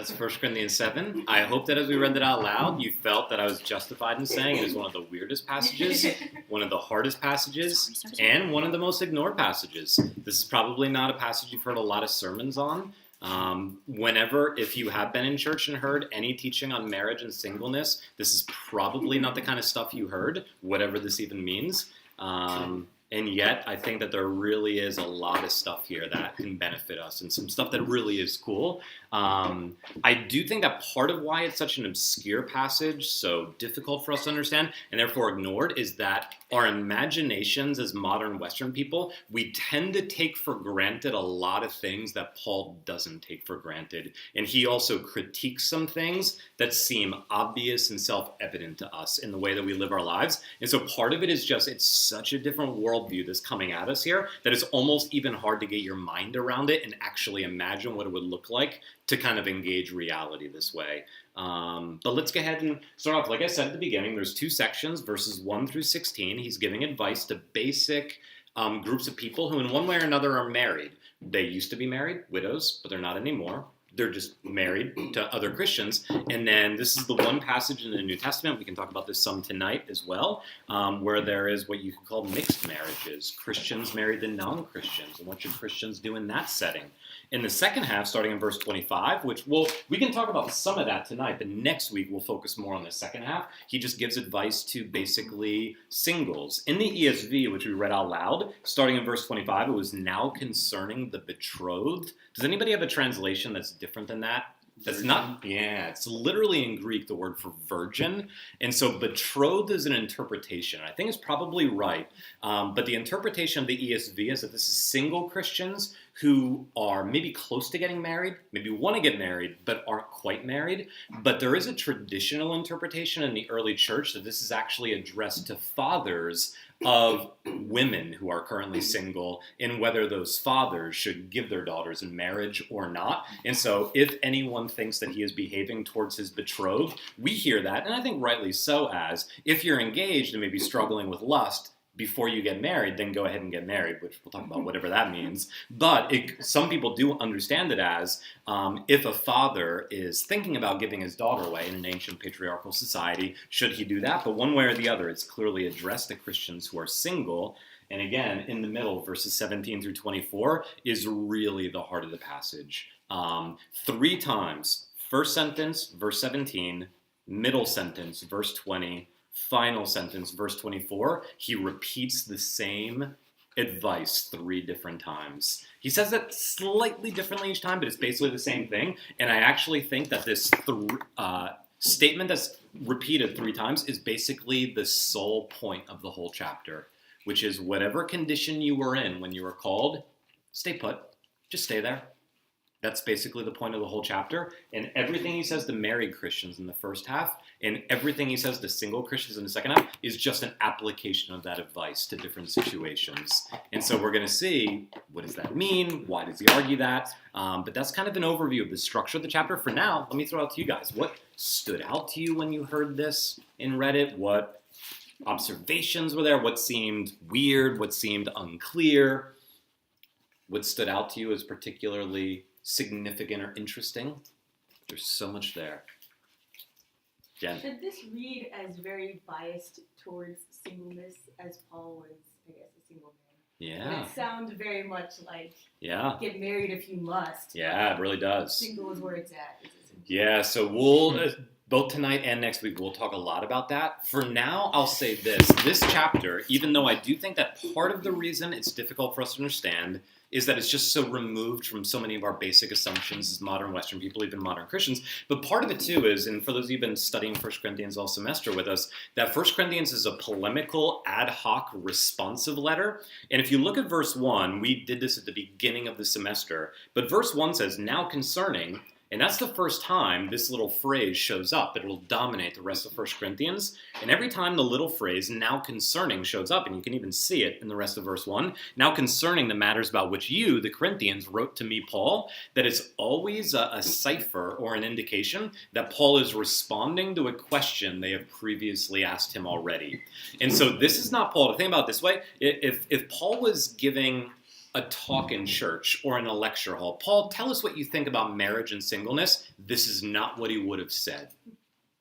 That's 1 Corinthians 7. I hope that as we read that out loud, you felt that I was justified in saying it is one of the weirdest passages, one of the hardest passages, and one of the most ignored passages. This is probably not a passage you've heard a lot of sermons on. Whenever, if you have been in church and heard any teaching on marriage and singleness, this is probably not the kind of stuff you heard, whatever this even means. And yet, I think that there really is a lot of stuff here that can benefit us and some stuff that really is cool. I do think that part of why it's such an obscure passage, so difficult for us to understand, and therefore ignored, is that our imaginations as modern Western people, we tend to take for granted a lot of things that Paul doesn't take for granted. And he also critiques some things that seem obvious and self-evident to us in the way that we live our lives. And so part of it is just, it's such a different worldview that's coming at us here that it's almost even hard to get your mind around it and actually imagine what it would look like to kind of engage reality this way. But let's go ahead and start off. Like I said at the beginning, there's two sections, verses 1 through 16. He's giving advice to basic groups of people who in one way or another are married. They used to be married, widows, but they're not anymore. They're just married to other Christians. And then this is the one passage in the New Testament, we can talk about this some tonight as well, where there is what you could call mixed marriages, Christians married to non-Christians, and what should Christians do in that setting? In the second half, starting in verse 25, which we can talk about some of that tonight, but next week we'll focus more on the second half. He just gives advice to basically singles. In the ESV, which we read out loud, starting in verse 25, it was now concerning the betrothed. Does anybody have a translation that's different than that? That's not, it's literally in Greek the word for virgin. And so betrothed is an interpretation. I think it's probably right. But the interpretation of the ESV is that this is single Christians who are maybe close to getting married, maybe want to get married, but aren't quite married. But there is a traditional interpretation in the early church that this is actually addressed to fathers of women who are currently single, and whether those fathers should give their daughters in marriage or not. And so if anyone thinks that he is behaving towards his betrothed, we hear that, and I think rightly so, as if you're engaged and maybe struggling with lust before you get married, then go ahead and get married, which we'll talk about whatever that means. But some people do understand it as if a father is thinking about giving his daughter away in an ancient patriarchal society, should he do that? But one way or the other, it's clearly addressed to Christians who are single. And again, in the middle, verses 17 through 24 is really the heart of the passage. 3 times, first sentence, verse 17, middle sentence, verse 20, final sentence, verse 24, he repeats the same advice 3 different times. He says it slightly differently each time, but it's basically the same thing. And I actually think that this statement that's repeated 3 times is basically the sole point of the whole chapter, which is whatever condition you were in when you were called, stay put, just stay there. That's basically the point of the whole chapter. And everything he says to married Christians in the first half, and everything he says to single Christians in the second half, is just an application of that advice to different situations. And so we're going to see, what does that mean? Why does he argue that? But that's kind of an overview of the structure of the chapter. For now, let me throw out to you guys. What stood out to you when you heard this and read it? What observations were there? What seemed weird? What seemed unclear? What stood out to you as particularly significant or interesting? There's so much there. Jen? Should this read as very biased towards singleness as Paul was, I guess, a single man? Yeah. It sounds very much like get married if you must. Yeah, it really does. Single is where it's at. Yeah, so we'll, both tonight and next week, we'll talk a lot about that. For now, I'll say this chapter, even though I do think that part of the reason it's difficult for us to understand is that it's just so removed from so many of our basic assumptions as modern Western people, even modern Christians. But part of it too is, and for those of you who've been studying 1 Corinthians all semester with us, that 1 Corinthians is a polemical, ad hoc, responsive letter. And if you look at verse 1, we did this at the beginning of the semester, but verse 1 says, now concerning, and that's the first time this little phrase shows up, but it'll dominate the rest of 1 Corinthians. And every time the little phrase, now concerning, shows up, and you can even see it in the rest of verse 1, now concerning the matters about which you, the Corinthians, wrote to me, Paul, that it's always a cipher or an indication that Paul is responding to a question they have previously asked him already. And so this is not Paul. To think about it this way, if Paul was giving a talk in church or in a lecture hall. Paul, tell us what you think about marriage and singleness. This is not what he would have said.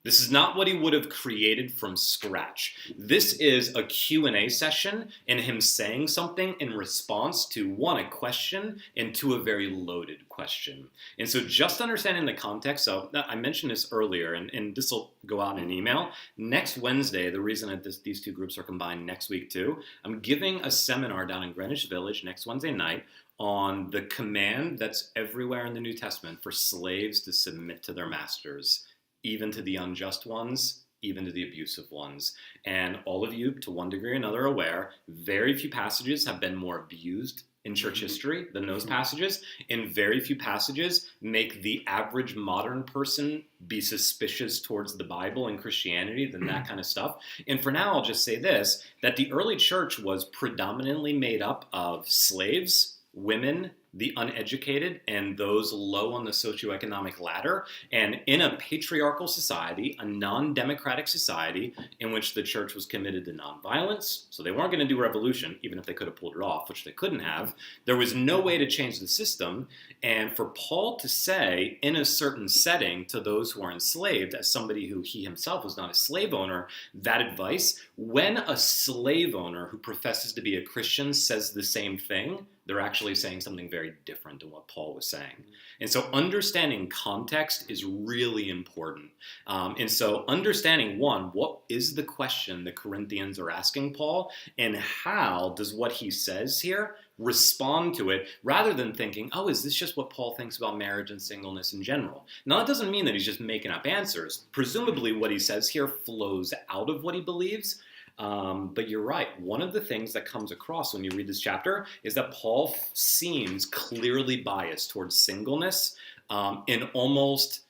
This is not what he would have created from scratch. This is a Q&A session and him saying something in response to, one, a question, and two, a very loaded question. And so just understanding the context, so I mentioned this earlier, and this will go out in an email. Next Wednesday, the reason that these two groups are combined next week too, I'm giving a seminar down in Greenwich Village next Wednesday night on the command that's everywhere in the New Testament for slaves to submit to their masters, even to the unjust ones, even to the abusive ones. And all of you, to one degree or another, are aware, very few passages have been more abused in church history than those passages, and very few passages make the average modern person be suspicious towards the Bible and Christianity than that kind of stuff. And for now, I'll just say this, that the early church was predominantly made up of slaves, women, the uneducated, and those low on the socioeconomic ladder. And in a patriarchal society, a non-democratic society in which the church was committed to nonviolence, so they weren't going to do revolution, even if they could have pulled it off, which they couldn't have, there was no way to change the system. And for Paul to say in a certain setting to those who are enslaved, as somebody who he himself was not a slave owner, that advice, when a slave owner who professes to be a Christian says the same thing, they're actually saying something very different than what Paul was saying. And so understanding context is really important. And so understanding, one, what is the question the Corinthians are asking Paul, and how does what he says here respond to it, rather than thinking, oh, is this just what Paul thinks about marriage and singleness in general? Now, that doesn't mean that he's just making up answers. Presumably what he says here flows out of what he believes. But you're right. One of the things that comes across when you read this chapter is that Paul seems clearly biased towards singleness, and almost,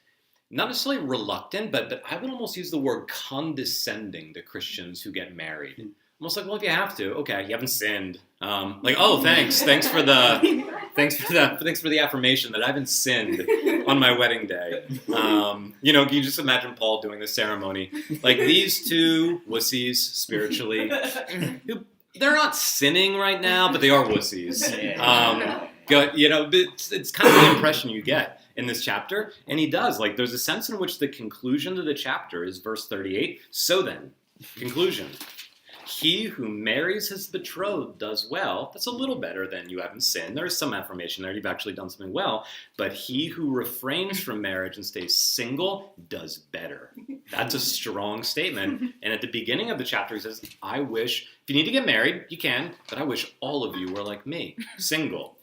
not necessarily reluctant, but I would almost use the word condescending to Christians who get married. Almost like, well, if you have to, okay, you haven't sinned. Like, oh, thanks for the affirmation that I haven't sinned on my wedding day. Can you just imagine Paul doing the ceremony? Like, these two wussies spiritually, they're not sinning right now, but they are wussies. It's kind of the impression you get in this chapter. And he does, like, there's a sense in which the conclusion to the chapter is verse 38. So then, conclusion. He who marries his betrothed does well. That's a little better than you haven't sinned. There's some affirmation there. You've actually done something well. But he who refrains from marriage and stays single does better. That's a strong statement. And at the beginning of the chapter, he says, I wish, if you need to get married, you can, but I wish all of you were like me, single.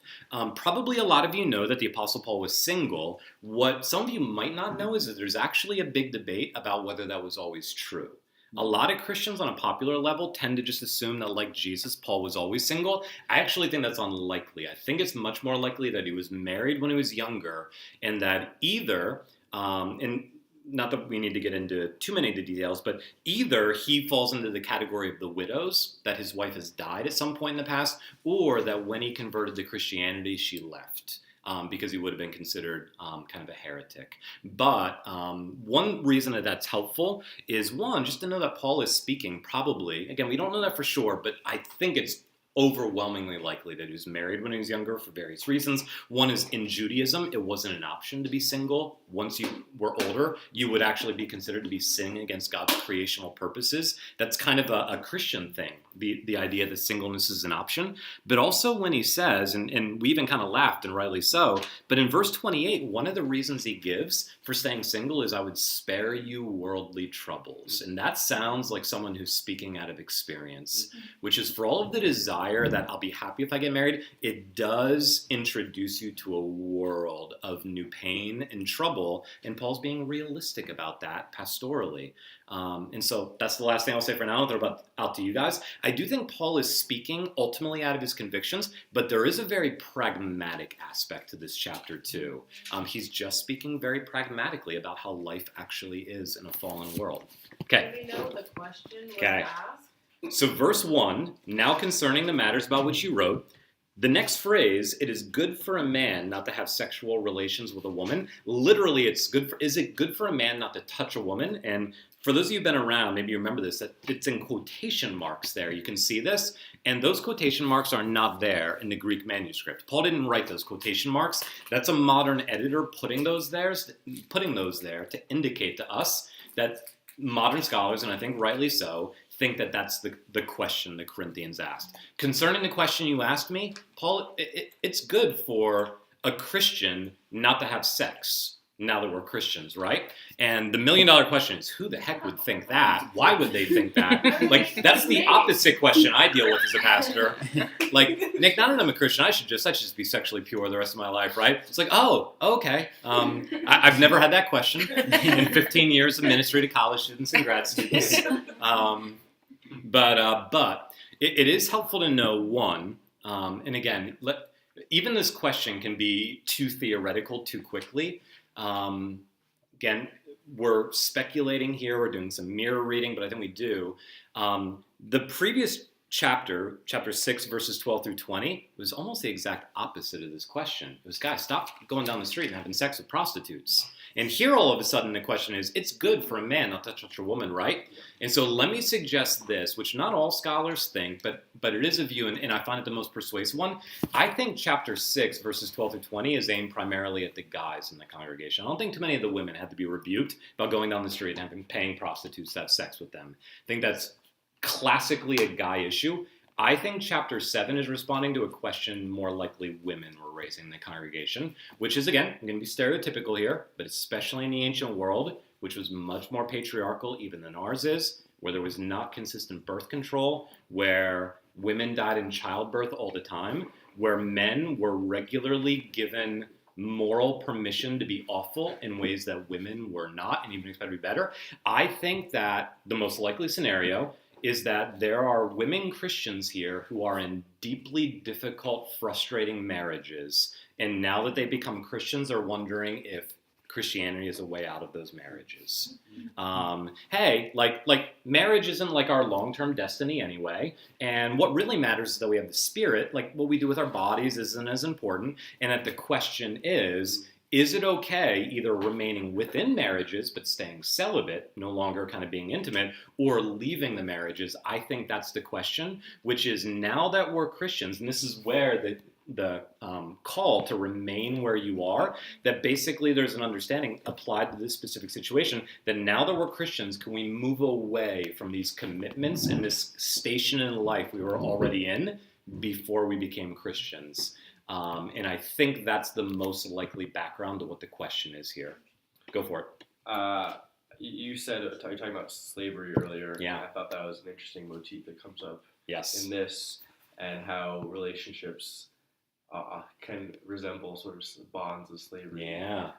Probably a lot of you know that the Apostle Paul was single. What some of you might not know is that there's actually a big debate about whether that was always true. A lot of Christians on a popular level tend to just assume that, like Jesus, Paul was always single. I actually think that's unlikely. I think it's much more likely that he was married when he was younger, and that either, and not that we need to get into too many of the details, but either he falls into the category of the widows, that his wife has died at some point in the past, or that when he converted to Christianity, she left. Because he would have been considered kind of a heretic. But one reason that that's helpful is, one, just to know that Paul is speaking probably, again, we don't know that for sure, but I think it's overwhelmingly likely that he was married when he was younger for various reasons. One is in Judaism, it wasn't an option to be single. Once you were older, you would actually be considered to be sinning against God's creational purposes. That's kind of a Christian thing, the idea that singleness is an option. But also when he says, and we even kind of laughed, and rightly so, but in verse 28, one of the reasons he gives for staying single is, I would spare you worldly troubles. And that sounds like someone who's speaking out of experience, which is, for all of the desire that I'll be happy if I get married, it does introduce you to a world of new pain and trouble. And Paul's being realistic about that pastorally. And so that's the last thing I'll say for now. I'll throw it out to you guys. I do think Paul is speaking ultimately out of his convictions, but there is a very pragmatic aspect to this chapter too. He's just speaking very pragmatically about how life actually is in a fallen world. Okay. Do we know what the question was Okay. asked? So verse 1, now concerning the matters about which you wrote, the next phrase, it is good for a man not to have sexual relations with a woman. Literally, is it good for a man not to touch a woman? And for those of you who've been around, maybe you remember this, that it's in quotation marks there. You can see this, and those quotation marks are not there in the Greek manuscript. Paul didn't write those quotation marks. That's a modern editor putting those there to indicate to us that modern scholars, and I think rightly so, think that that's the question the Corinthians asked. Concerning the question you asked me, Paul, it's good for a Christian not to have sex now that we're Christians, right? And the million-dollar question is, who the heck would think that? Why would they think that? Like, that's the opposite question I deal with as a pastor. Like, Nick, now that I'm a Christian, I should just be sexually pure the rest of my life, right? It's like, oh, okay. I've never had that question in 15 years of ministry to college students and grad students. But it is helpful to know, one, and again, even this question can be too theoretical too quickly. Again, we're speculating here, we're doing some mirror reading, but I think we do. The previous chapter 6, verses 12 through 20, was almost the exact opposite of this question. It was, guys, stop going down the street and having sex with prostitutes. And here, all of a sudden, the question is, it's good for a man not to touch a woman, right? And so let me suggest this, which not all scholars think, but it is a view, and I find it the most persuasive one. I think chapter 6, verses 12 through 20, is aimed primarily at the guys in the congregation. I don't think too many of the women had to be rebuked about going down the street and paying prostitutes to have sex with them. I think that's classically a guy issue. I think chapter 7 is responding to a question more likely women were raising in the congregation, which is, again, I'm going to be stereotypical here, but especially in the ancient world, which was much more patriarchal even than ours is, where there was not consistent birth control, where women died in childbirth all the time, where men were regularly given moral permission to be awful in ways that women were not and even expected to be better. I think that the most likely scenario is that there are women Christians here who are in deeply difficult, frustrating marriages, and now that they become Christians are wondering if Christianity is a way out of those marriages. Hey, like marriage isn't like our long-term destiny anyway, and what really matters is that we have the Spirit. Like, what we do with our bodies isn't as important, and that the question is it okay either remaining within marriages but staying celibate, no longer kind of being intimate, or leaving the marriages? I think that's the question, which is, now that we're Christians, and this is where the call to remain where you are, that basically there's an understanding applied to this specific situation, that now that we're Christians, can we move away from these commitments and this station in life we were already in before we became Christians? And I think that's the most likely background to what the question is here. Go for it. You said, you're talking about slavery earlier. Yeah. I thought that was an interesting motif that comes up Yes. in this, and how relationships can resemble sort of bonds of slavery. Yeah.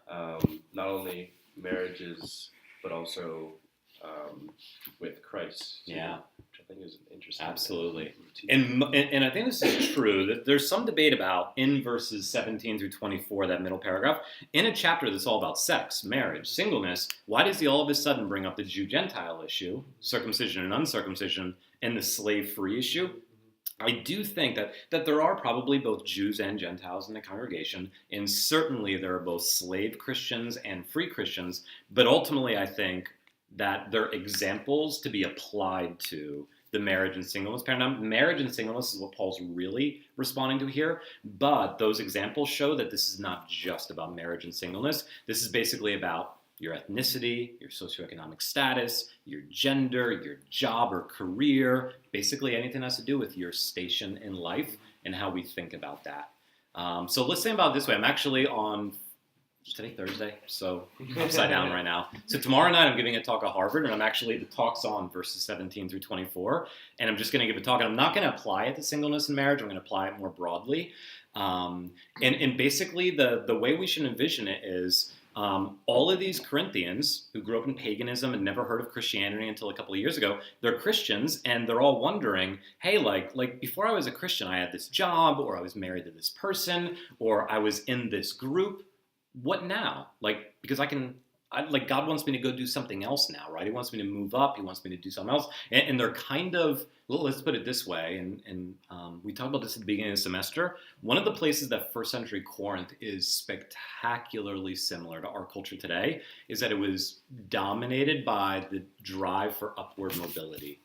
Not only marriages, but also with Christ. Yeah. Which I think is an interesting. Absolutely. motif. And I think this is true, that there's some debate about, in verses 17 through 24, that middle paragraph, in a chapter that's all about sex, marriage, singleness, why does he all of a sudden bring up the Jew-Gentile issue, circumcision and uncircumcision, and the slave-free issue? I do think that there are probably both Jews and Gentiles in the congregation, and certainly there are both slave Christians and free Christians, but ultimately I think that they're examples to be applied to the marriage and singleness paradigm. Marriage and singleness is what Paul's really responding to here, but those examples show that this is not just about marriage and singleness. This is basically about your ethnicity, your socioeconomic status, your gender, your job or career, basically anything that has to do with your station in life and how we think about that. So let's think about it this way. I'm actually on, is today Thursday? So upside down right now. So tomorrow night I'm giving a talk at Harvard, and the talk's on verses 17 through 24, and I'm just going to give a talk, and I'm not going to apply it to singleness and marriage. I'm going to apply it more broadly. And basically the way we should envision it is, all of these Corinthians who grew up in paganism and never heard of Christianity until a couple of years ago, they're Christians, and they're all wondering, hey, like before I was a Christian, I had this job, or I was married to this person, or I was in this group. What now? Like, because I can like God wants me to go do something else now, right? He wants me to move up. He wants me to do something else. And they're kind of, well, let's put it this way, and we talked about this at the beginning of the semester. One of the places that first century Corinth is spectacularly similar to our culture today is that it was dominated by the drive for upward mobility.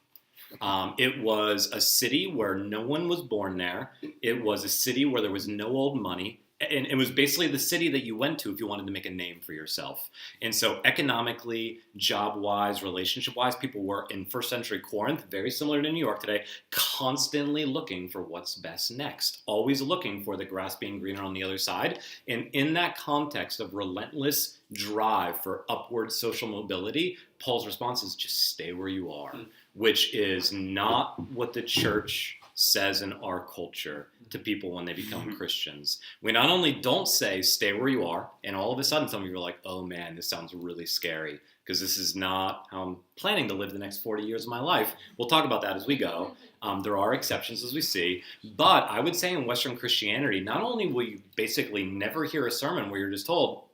It was a city where no one was born there. It was a city where there was no old money. And it was basically the city that you went to if you wanted to make a name for yourself. And so economically, job-wise, relationship-wise, people were in first century Corinth, very similar to New York today, constantly looking for what's best next, always looking for the grass being greener on the other side. And in that context of relentless drive for upward social mobility, Paul's response is just stay where you are, which is not what the church says in our culture to people when they become Christians. We not only don't say stay where you are, and all of a sudden some of you are like, oh man, this sounds really scary because this is not how I'm planning to live the next 40 years of my life. We'll talk about that as we go. There are exceptions as we see, but I would say in Western Christianity, not only will you basically never hear a sermon where you're just told,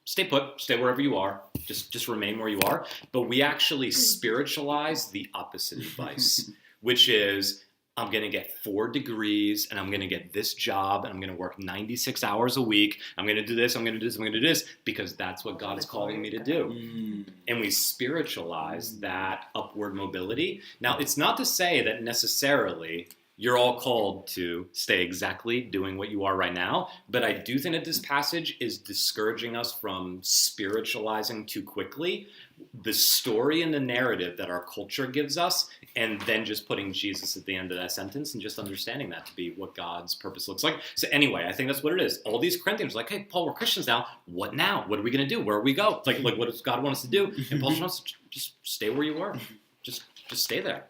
stay put, stay wherever you are, just remain where you are, but we actually spiritualize the opposite advice, which is, I'm going to get 4 degrees and I'm going to get this job and I'm going to work 96 hours a week. I'm going to do this, I'm going to do this, I'm going to do this because that's what God is calling me to do. And we spiritualize that upward mobility. Now, it's not to say that necessarily you're all called to stay exactly doing what you are right now, but I do think that this passage is discouraging us from spiritualizing too quickly the story and the narrative that our culture gives us, and then just putting Jesus at the end of that sentence and just understanding that to be what God's purpose looks like. So anyway, I think that's what it is. All these Corinthians are like, hey, Paul, we're Christians now. What now? What are we going to do? Where do we go? Like what does God want us to do? And Paul wants to just stay where you were. Just stay there.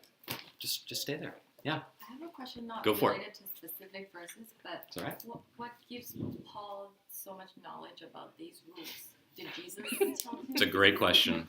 Just stay there. Yeah. I have a question not Go for it. related to specific verses, but It's all right. what gives Paul so much knowledge about these rules? Did Jesus tell him? It's a great question.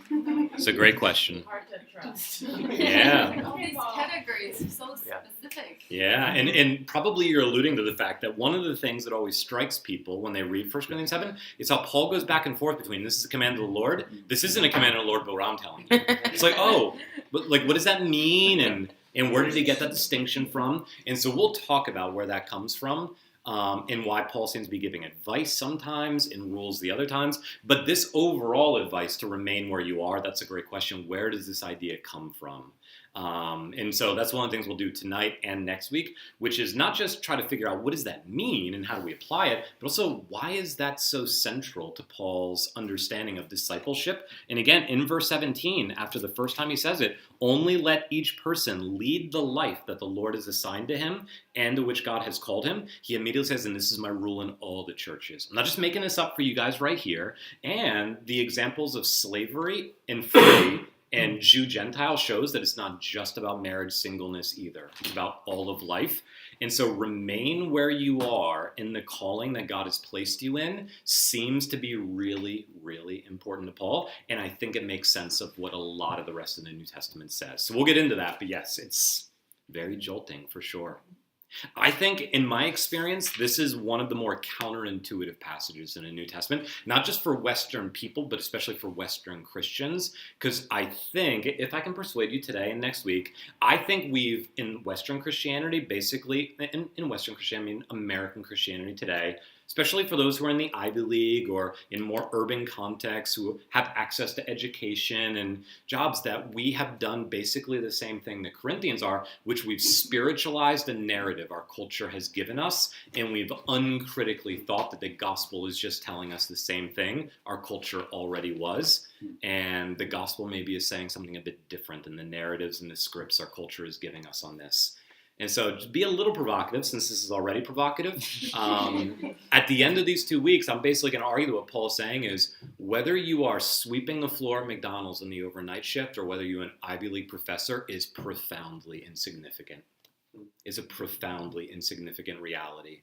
It's a great question. Hard to trust. Yeah. All these categories, so specific. Yeah, and probably you're alluding to the fact that one of the things that always strikes people when they read 1 Corinthians 7 is how Paul goes back and forth between this is a command of the Lord, this isn't a command of the Lord, but what I'm telling you. It's like, oh, but like what does that mean? And where did he get that distinction from? And so we'll talk about where that comes from. And why Paul seems to be giving advice sometimes and rules the other times. But this overall advice to remain where you are, that's a great question. Where does this idea come from? And so that's one of the things we'll do tonight and next week, which is not just try to figure out what does that mean and how do we apply it, but also why is that so central to Paul's understanding of discipleship? And again, in verse 17, after the first time he says it, only let each person lead the life that the Lord has assigned to him and to which God has called him. He immediately says, and this is my rule in all the churches. I'm not just making this up for you guys right here. And the examples of slavery and free and Jew-Gentile shows that it's not just about marriage singleness either. It's about all of life. And so remain where you are in the calling that God has placed you in seems to be really, really important to Paul. And I think it makes sense of what a lot of the rest of the New Testament says. So we'll get into that. But yes, it's very jolting for sure. I think, in my experience, this is one of the more counterintuitive passages in the New Testament, not just for Western people, but especially for Western Christians, because I think, if I can persuade you today and next week, I think we've, in Western Christianity, basically, in Western Christianity, I mean American Christianity today, especially for those who are in the Ivy League or in more urban contexts who have access to education and jobs, that we have done basically the same thing the Corinthians are, which we've spiritualized a narrative our culture has given us, and we've uncritically thought that the gospel is just telling us the same thing our culture already was, and the gospel maybe is saying something a bit different than the narratives and the scripts our culture is giving us on this. And so just be a little provocative, since this is already provocative. At the end of these 2 weeks, I'm basically going to argue that what Paul's saying is whether you are sweeping the floor at McDonald's in the overnight shift or whether you're an Ivy League professor is profoundly insignificant. It's a profoundly insignificant reality.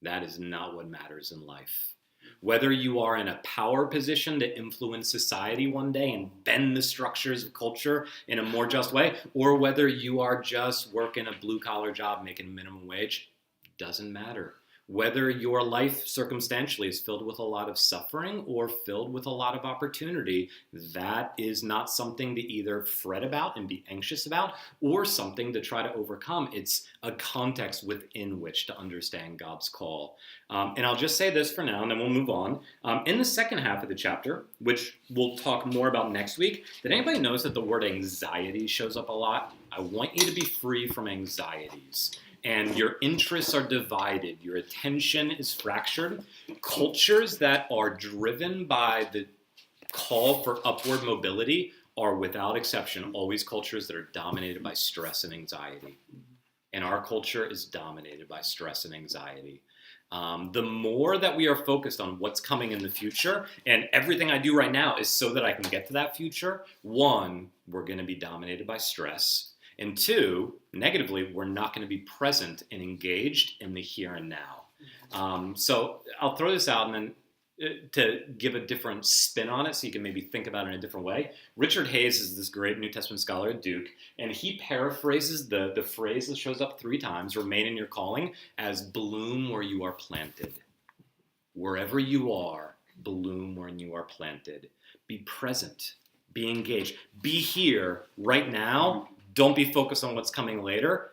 That is not what matters in life. Whether you are in a power position to influence society one day and bend the structures of culture in a more just way, or whether you are just working a blue-collar job making minimum wage, doesn't matter. whether your life circumstantially is filled with a lot of suffering or filled with a lot of opportunity, that is not something to either fret about and be anxious about or something to try to overcome. It's a context within which to understand God's call. And I'll just say this for now, and then we'll move on. In the second half of the chapter, which we'll talk more about next week, did anybody notice that the word anxiety shows up a lot? I want you to be free from anxieties. And your interests are divided. Your attention is fractured. Cultures that are driven by the call for upward mobility are, without exception, always cultures that are dominated by stress and anxiety. And our culture is dominated by stress and anxiety. The more that we are focused on what's coming in the future, and everything I do right now is so that I can get to that future, one, we're going to be dominated by stress. And two, negatively, we're not going to be present and engaged in the here and now. So I'll throw this out and then to give a different spin on it so you can maybe think about it in a different way. Richard Hayes is this great New Testament scholar at Duke, and he paraphrases the phrase that shows up 3 times, remain in your calling, as bloom where you are planted. Wherever you are, bloom where you are planted. Be present. Be engaged. Be here right now. Don't be focused on what's coming later.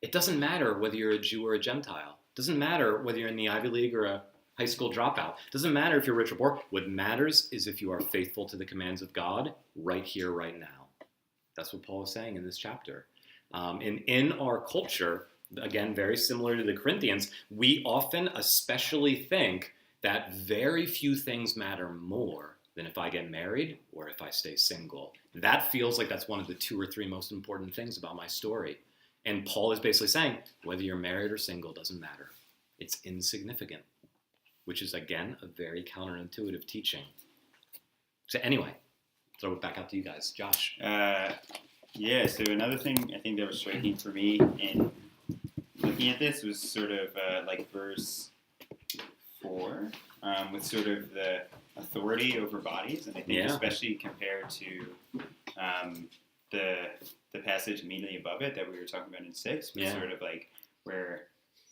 It doesn't matter whether you're a Jew or a Gentile. It doesn't matter whether you're in the Ivy League or a high school dropout. It doesn't matter if you're rich or poor. What matters is if you are faithful to the commands of God right here, right now. That's what Paul is saying in this chapter. And in our culture, again, very similar to the Corinthians, we often especially think that very few things matter more than if I get married or if I stay single. That feels like that's one of the 2 or 3 most important things about my story. And Paul is basically saying, whether you're married or single doesn't matter. It's insignificant, which is, again, a very counterintuitive teaching. So anyway, throw it back out to you guys. Josh. Yeah, so another thing I think that was striking for me in looking at this was sort of like verse 4, with sort of the authority over bodies, and I think especially compared to the passage immediately above it that we were talking about in 6, was sort of like where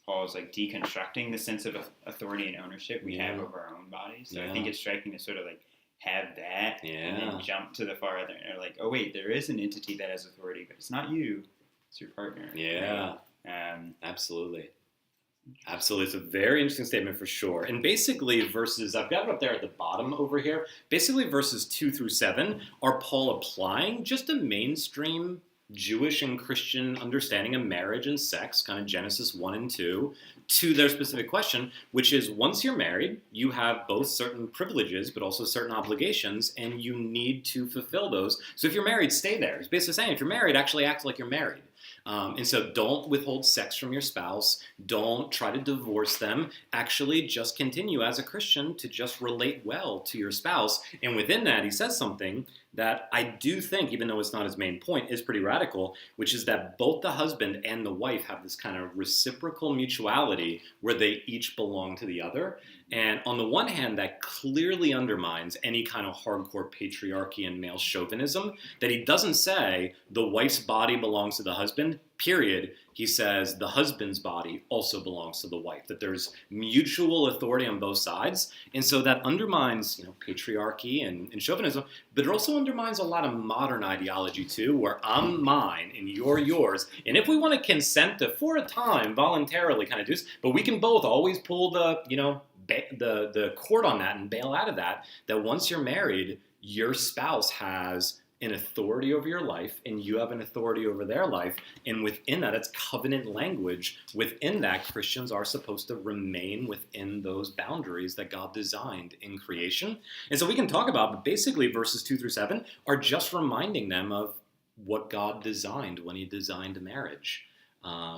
Paul is like deconstructing the sense of authority and ownership we have over our own bodies. So I think it's striking to sort of like have that and then jump to the far other and they're like, oh wait, there is an entity that has authority, but it's not you, it's your partner. Yeah. Absolutely. Absolutely. It's a very interesting statement for sure. And basically verses, I've got it up there at the bottom over here, basically verses 2 through 7 are Paul applying just a mainstream Jewish and Christian understanding of marriage and sex, kind of Genesis 1 and 2, to their specific question, which is once you're married, you have both certain privileges but also certain obligations, and you need to fulfill those. So if you're married, stay there. It's basically saying if you're married, actually act like you're married. And so don't withhold sex from your spouse. Don't try to divorce them. Actually, just continue as a Christian to just relate well to your spouse. And within that, he says something that I do think, even though it's not his main point, is pretty radical, which is that both the husband and the wife have this kind of reciprocal mutuality where they each belong to the other. And on the one hand, that clearly undermines any kind of hardcore patriarchy and male chauvinism, that he doesn't say the wife's body belongs to the husband, period. He says the husband's body also belongs to the wife, that there's mutual authority on both sides. And so that undermines, patriarchy and chauvinism, but it also undermines a lot of modern ideology too, where I'm mine and you're yours. And if we want to consent to, for a time, voluntarily kind of do this, but we can both always pull the cord on that and bail out of that, that once you're married, your spouse has an authority over your life and you have an authority over their life. And within that, it's covenant language. Within that, Christians are supposed to remain within those boundaries that God designed in creation. And so we can talk about, but basically verses 2 through 7 are just reminding them of what God designed when he designed marriage,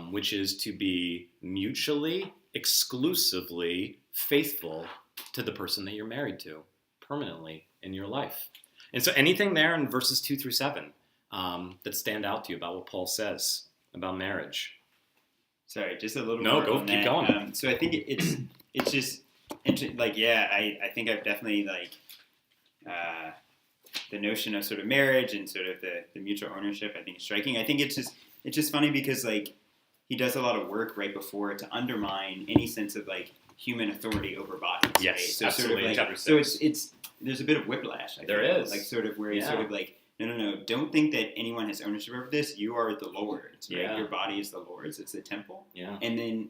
which is to be mutually, exclusively faithful to the person that you're married to permanently in your life. And so anything there in verses 2 through 7 that stand out to you about what Paul says about marriage? Sorry, just a little more. No, keep going. So I think it's just I think I've definitely the notion of sort of marriage and sort of the mutual ownership I think is striking. I think it's just funny because he does a lot of work right before to undermine any sense of like human authority over bodies. Yes, right? So absolutely, in Sort of chapter like, 6. so it's there's a bit of whiplash. There feel, is. like sort of where he's Yeah. sort of like, no, don't think that anyone has ownership over this. You are the Lord's. Right? Yeah. Your body is the Lord's. It's the temple. Yeah. And then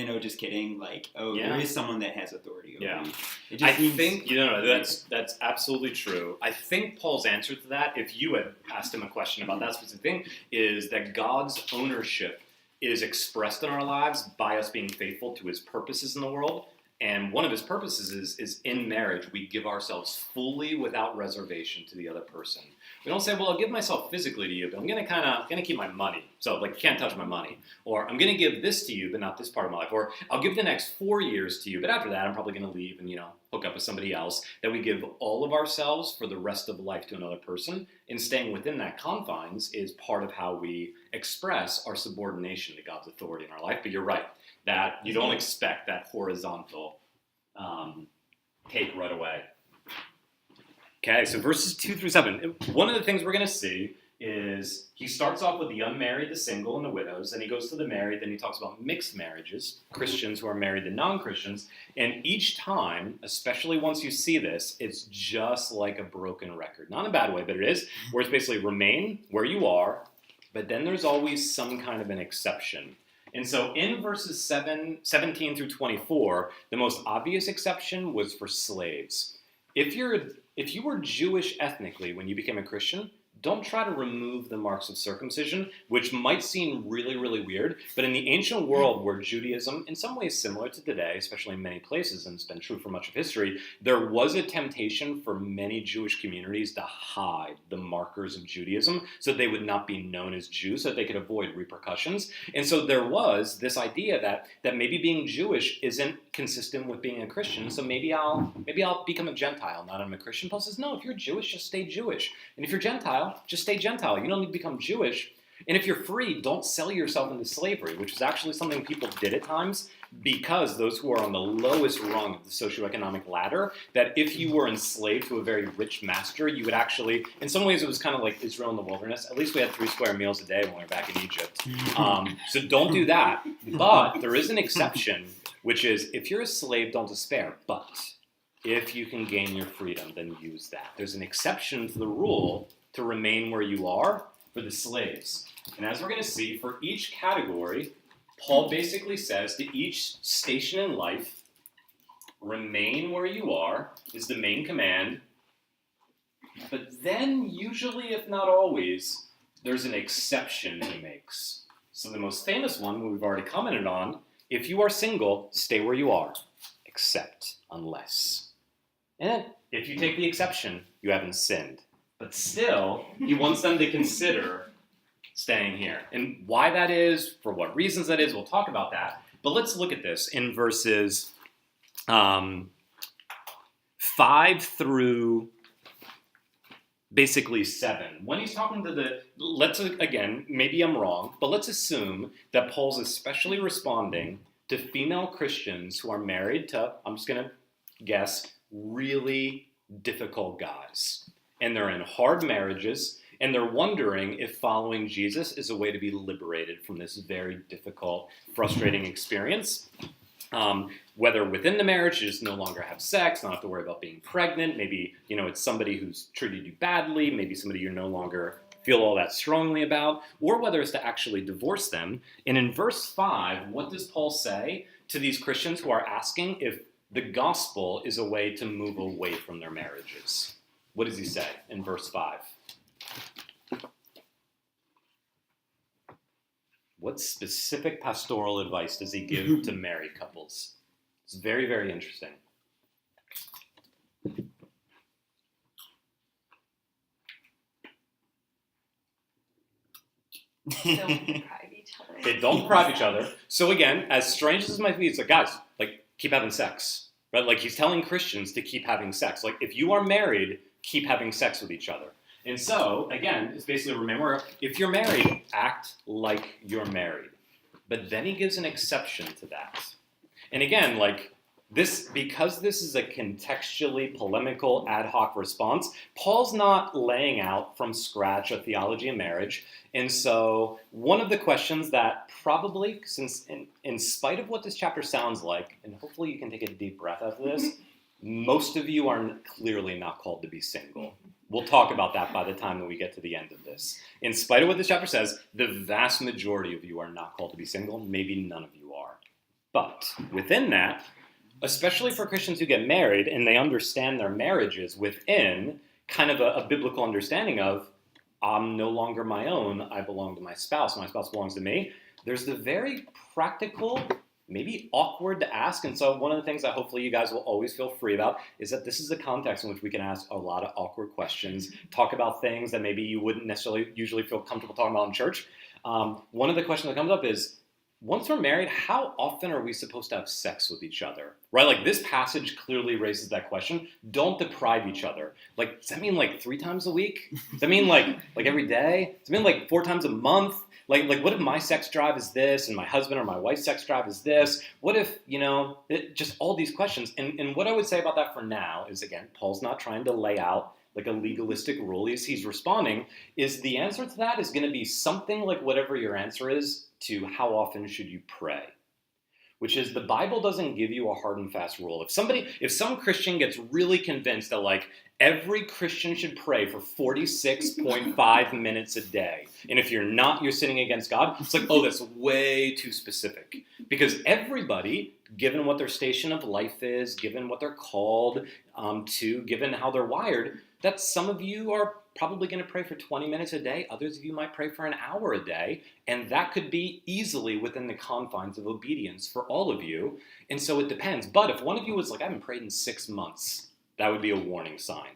oh, just kidding. Like, oh, Yeah. there is someone that has authority over Yeah. you. It I just seems, think that's absolutely true. I think Paul's answer to that, if you had asked him a question about that specific thing, is that God's ownership is expressed in our lives by us being faithful to his purposes in the world. And one of his purposes is in marriage, we give ourselves fully without reservation to the other person. We don't say, well, I'll give myself physically to you, but I'm gonna keep my money. So like, you can't touch my money. Or I'm gonna give this to you, but not this part of my life. Or I'll give the next 4 years to you, but after that, I'm probably gonna leave and, hook up with somebody else. That we give all of ourselves for the rest of life to another person. And staying within that confines is part of how we express our subordination to God's authority in our life. But you're right, that you don't expect that horizontal take right away. Okay, so verses 2 through 7. One of the things we're going to see is he starts off with the unmarried, the single, and the widows. Then he goes to the married. Then he talks about mixed marriages, Christians who are married to non-Christians. And each time, especially once you see this, it's just like a broken record. Not in a bad way, but it is, where it's basically remain where you are, but then there's always some kind of an exception. And so in verses 17 through 24, the most obvious exception was for slaves. If you were Jewish ethnically when you became a Christian, don't try to remove the marks of circumcision, which might seem really, really weird, but in the ancient world where Judaism, in some ways similar to today, especially in many places, and it's been true for much of history, there was a temptation for many Jewish communities to hide the markers of Judaism so they would not be known as Jews, so that they could avoid repercussions. And so there was this idea that maybe being Jewish isn't consistent with being a Christian, so maybe I'll become a Gentile, not I'm a Christian. Paul says, no, if you're Jewish, just stay Jewish. And if you're Gentile, just stay Gentile. You don't need to become Jewish. And if you're free, don't sell yourself into slavery, which is actually something people did at times because those who are on the lowest rung of the socioeconomic ladder, that if you were enslaved to a very rich master, you would actually, in some ways it was kind of like Israel in the wilderness. At least we had 3 square meals a day when we were back in Egypt. So don't do that. But there is an exception, which is if you're a slave, don't despair. But if you can gain your freedom, then use that. There's an exception to the rule to remain where you are for the slaves. And as we're going to see, for each category, Paul basically says to each station in life, remain where you are is the main command. But then, usually, if not always, there's an exception he makes. So the most famous one, we've already commented on, if you are single, stay where you are, except unless. And if you take the exception, you haven't sinned. But still, he wants them to consider staying here. And why that is, for what reasons that is, we'll talk about that. But let's look at this in verses 5 through basically 7. When he's talking to again, maybe I'm wrong, but let's assume that Paul's especially responding to female Christians who are married to, I'm just going to guess, really difficult guys. And they're in hard marriages, and they're wondering if following Jesus is a way to be liberated from this very difficult, frustrating experience. Whether within the marriage, you just no longer have sex, not have to worry about being pregnant. Maybe, it's somebody who's treated you badly. Maybe somebody you no longer feel all that strongly about. Or whether it's to actually divorce them. And in verse 5, what does Paul say to these Christians who are asking if the gospel is a way to move away from their marriages? What does he say in verse 5? What specific pastoral advice does he give to married couples? It's very, very interesting. Don't deprive each other. Okay, don't deprive each other. So again, as strange as this might be, it's like, guys, keep having sex. Right? Like, he's telling Christians to keep having sex. Like, if you are married, keep having sex with each other. And so, again, it's basically, remember, if you're married, act like you're married. But then he gives an exception to that. And again, Because this is a contextually polemical ad hoc response, Paul's not laying out from scratch a theology of marriage. And so one of the questions that probably, since in spite of what this chapter sounds like, and hopefully you can take a deep breath after this, most of you are clearly not called to be single. We'll talk about that by the time that we get to the end of this. In spite of what this chapter says, the vast majority of you are not called to be single. Maybe none of you are. But within that, especially for Christians who get married and they understand their marriages within kind of a biblical understanding of, I'm no longer my own, I belong to my spouse belongs to me. There's the very practical, maybe awkward to ask, and so one of the things that hopefully you guys will always feel free about is that this is a context in which we can ask a lot of awkward questions, talk about things that maybe you wouldn't necessarily usually feel comfortable talking about in church. One of the questions that comes up is, once we're married, how often are we supposed to have sex with each other? Right? Like this passage clearly raises that question. Don't deprive each other. Like, does that mean like 3 times a week? Does that mean like every day? Does it mean like 4 times a month? Like what if my sex drive is this and my husband or my wife's sex drive is this? What if, just all these questions. And what I would say about that for now is, again, Paul's not trying to lay out like a legalistic rule. He's responding, is the answer to that is going to be something like whatever your answer is to how often should you pray, which is the Bible doesn't give you a hard and fast rule. If some Christian gets really convinced that like every Christian should pray for 46.5 minutes a day, and if you're not, you're sinning against God, it's like, oh, that's way too specific. Because everybody, given what their station of life is, given what they're called to, given how they're wired, that some of you are probably going to pray for 20 minutes a day. Others of you might pray for an hour a day. And that could be easily within the confines of obedience for all of you. And so it depends. But if one of you was like, I haven't prayed in 6 months, that would be a warning sign.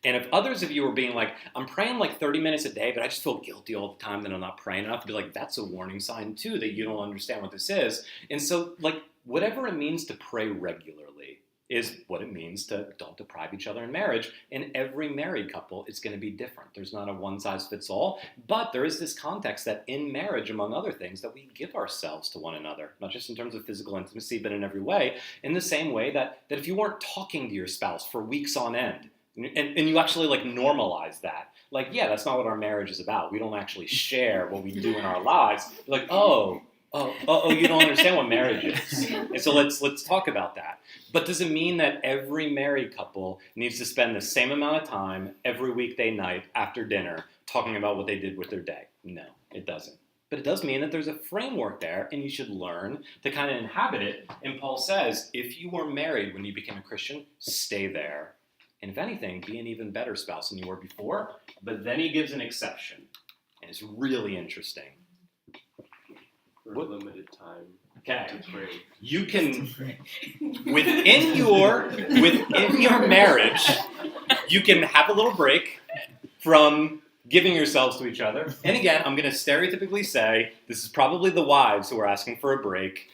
And if others of you are being like, I'm praying like 30 minutes a day, but I just feel guilty all the time that I'm not praying enough, to be like, that's a warning sign too, that you don't understand what this is. And so like whatever it means to pray regularly is what it means to don't deprive each other in marriage. And every married couple is going to be different. There's not a one-size-fits-all, but there is this context that in marriage, among other things, that we give ourselves to one another, not just in terms of physical intimacy, but in every way, in the same way that if you weren't talking to your spouse for weeks on end, and you actually like normalize that, like, yeah, that's not what our marriage is about. We don't actually share what we do in our lives. You're like, oh, you don't understand what marriage is. And so let's talk about that. But does it mean that every married couple needs to spend the same amount of time every weekday night after dinner talking about what they did with their day? No, it doesn't. But it does mean that there's a framework there, and you should learn to kind of inhabit it. And Paul says, if you were married when you became a Christian, stay there. And if anything, be an even better spouse than you were before. But then he gives an exception. And it's really interesting. For a limited time. Okay. To pray. You can, within your marriage, you can have a little break from giving yourselves to each other. And again, I'm going to stereotypically say this is probably the wives who are asking for a break,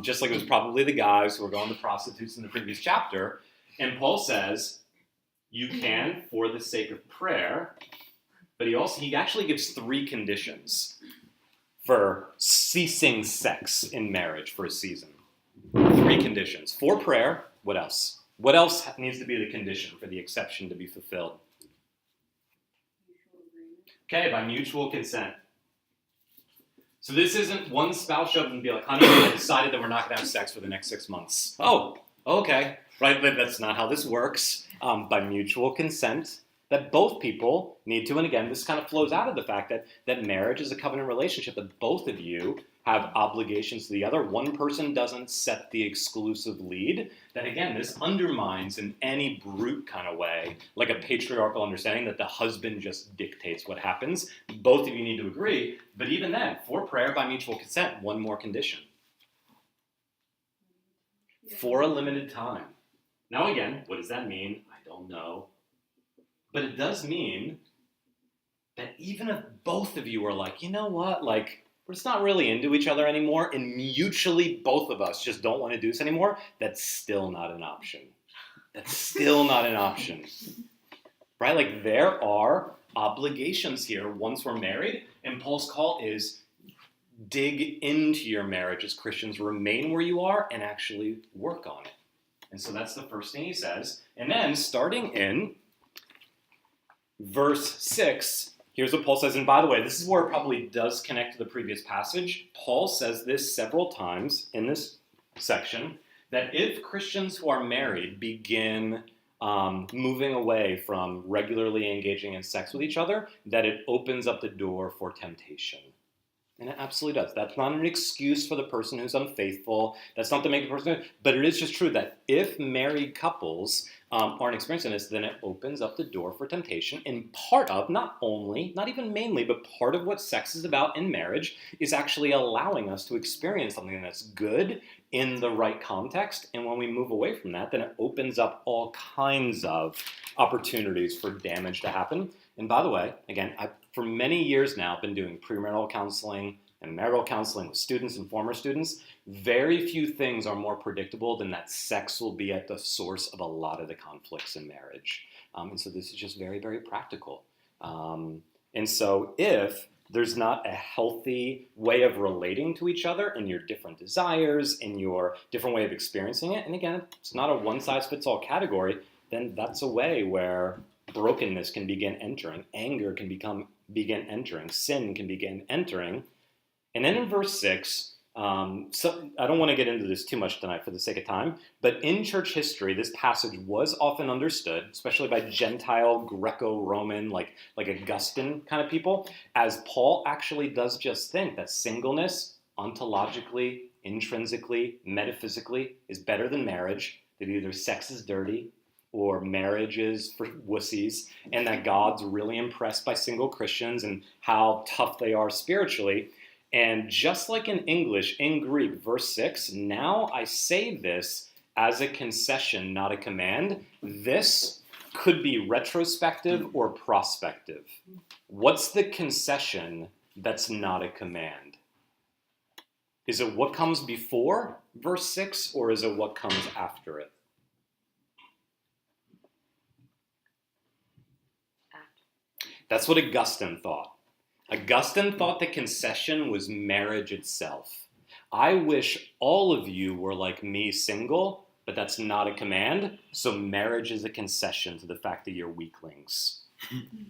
just like it was probably the guys who were going to prostitutes in the previous chapter. And Paul says, you can for the sake of prayer, but he actually gives 3 conditions for ceasing sex in marriage for a season. 3 conditions. For prayer, what else? What else needs to be the condition for the exception to be fulfilled? Okay, by mutual consent. So this isn't one spouse show up and be like, honey, I decided that we're not going to have sex for the next 6 months. Oh, okay. Right, that's not how this works. By mutual consent, that both people need to, and again, this kind of flows out of the fact that marriage is a covenant relationship, that both of you have obligations to the other. One person doesn't set the exclusive lead. Then again, this undermines in any brute kind of way, like a patriarchal understanding that the husband just dictates what happens. Both of you need to agree, but even then, for prayer by mutual consent, one more condition. For a limited time. Now again, what does that mean? I don't know. But it does mean that even if both of you are like, you know what, like, we're just not really into each other anymore, and mutually both of us just don't want to do this anymore, that's still not an option. That's still not an option. Right? Like, there are obligations here once we're married, and Paul's call is dig into your marriage as Christians, remain where you are, and actually work on it. And so that's the first thing he says. And then starting in verse 6, here's what Paul says. And by the way, this is where it probably does connect to the previous passage. Paul says this several times in this section, that if Christians who are married begin moving away from regularly engaging in sex with each other, that it opens up the door for temptation. And it absolutely does. That's not an excuse for the person who's unfaithful. That's not to make the person, but it is just true that if married couples aren't experiencing this, then it opens up the door for temptation. And part of, not only, not even mainly, but part of what sex is about in marriage is actually allowing us to experience something that's good in the right context. And when we move away from that, then it opens up all kinds of opportunities for damage to happen. And by the way, again, for many years now, I've been doing premarital counseling and marital counseling with students and former students. Very few things are more predictable than that sex will be at the source of a lot of the conflicts in marriage. And so this is just very, very practical. And so if there's not a healthy way of relating to each other in your different desires, in your different way of experiencing it, and again, it's not a one-size-fits-all category, then that's a way where brokenness can begin entering, anger can begin entering, sin can begin entering. And then in verse 6, so I don't want to get into this too much tonight for the sake of time, but in church history, this passage was often understood, especially by Gentile, Greco-Roman, like Augustine kind of people, as Paul actually does just think that singleness, ontologically, intrinsically, metaphysically, is better than marriage, that either sex is dirty or marriage is for wussies, and that God's really impressed by single Christians and how tough they are spiritually. And just like in English, in Greek, verse 6, now I say this as a concession, not a command. This could be retrospective or prospective. What's the concession that's not a command? Is it what comes before verse 6, or is it what comes after it? That's what Augustine thought. Augustine thought the concession was marriage itself. I wish all of you were like me, single, but that's not a command, so marriage is a concession to the fact that you're weaklings.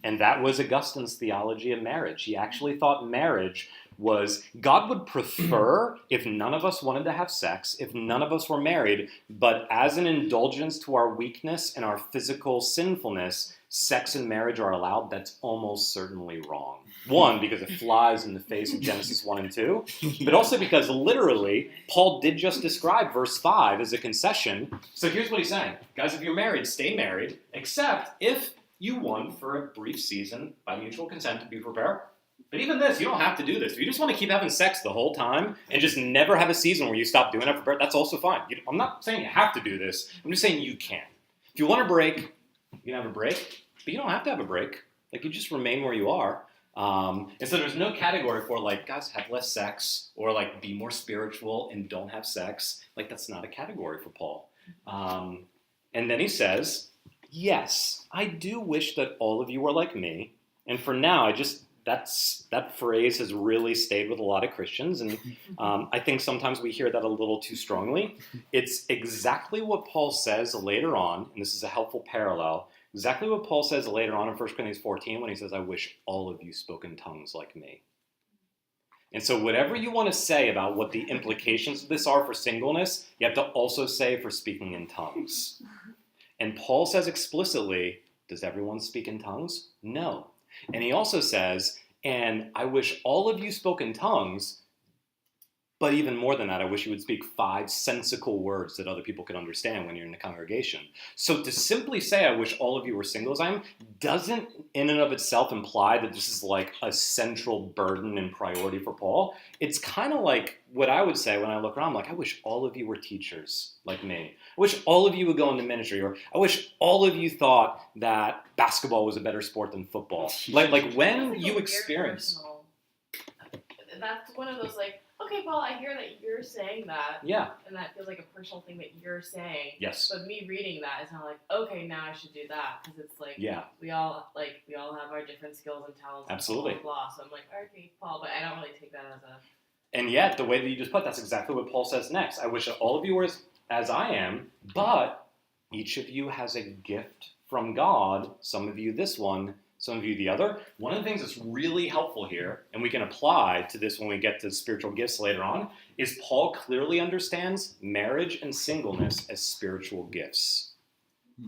And that was Augustine's theology of marriage. He actually thought marriage was, God would prefer if none of us wanted to have sex, if none of us were married, but as an indulgence to our weakness and our physical sinfulness, sex and marriage are allowed. That's almost certainly wrong. One, because it flies in the face of Genesis 1 and 2, but also because literally, Paul did just describe verse 5 as a concession. So here's what he's saying. Guys, if you're married, stay married, except if you want for a brief season by mutual consent to be prepared. But even this, you don't have to do this. If you just want to keep having sex the whole time and just never have a season where you stop doing it for birth, that's also fine. I'm not saying you have to do this. I'm just saying you can. If you want a break, you can have a break, but you don't have to have a break. Like, you just remain where you are. And so there's no category for, like, guys, have less sex, or, like, be more spiritual and don't have sex. Like, that's not a category for Paul. And then he says, yes, I do wish that all of you were like me. And for now, that phrase has really stayed with a lot of Christians, and I think sometimes we hear that a little too strongly. It's exactly what Paul says later on, and this is a helpful parallel, exactly what Paul says later on in 1 Corinthians 14 when he says, I wish all of you spoke in tongues like me. And so whatever you want to say about what the implications of this are for singleness, you have to also say for speaking in tongues. And Paul says explicitly, does everyone speak in tongues? No. And he also says, and I wish all of you spoke in tongues, but even more than that, I wish you would speak 5 sensical words that other people could understand when you're in the congregation. So to simply say, I wish all of you were single as I am, doesn't in and of itself imply that this is like a central burden and priority for Paul. It's kind of like what I would say when I look around, like, I wish all of you were teachers like me. I wish all of you would go into ministry, or I wish all of you thought that basketball was a better sport than football. Like when you experience... That's one of those, like, okay, Paul, I hear that you're saying that. Yeah. And that feels like a personal thing that you're saying. Yes. But me reading that is not like, okay, now I should do that. Because it's like, Yeah. we all have our different skills and talents. Absolutely. And blah, blah, blah. So I'm like, okay, Paul, but I don't really take that as a And yet, the way that you just put, that's exactly what Paul says next. I wish that all of you were as I am, but each of you has a gift from God. Some of you this one, some of you the other. One of the things that's really helpful here, and we can apply to this when we get to spiritual gifts later on, is Paul clearly understands marriage and singleness as spiritual gifts.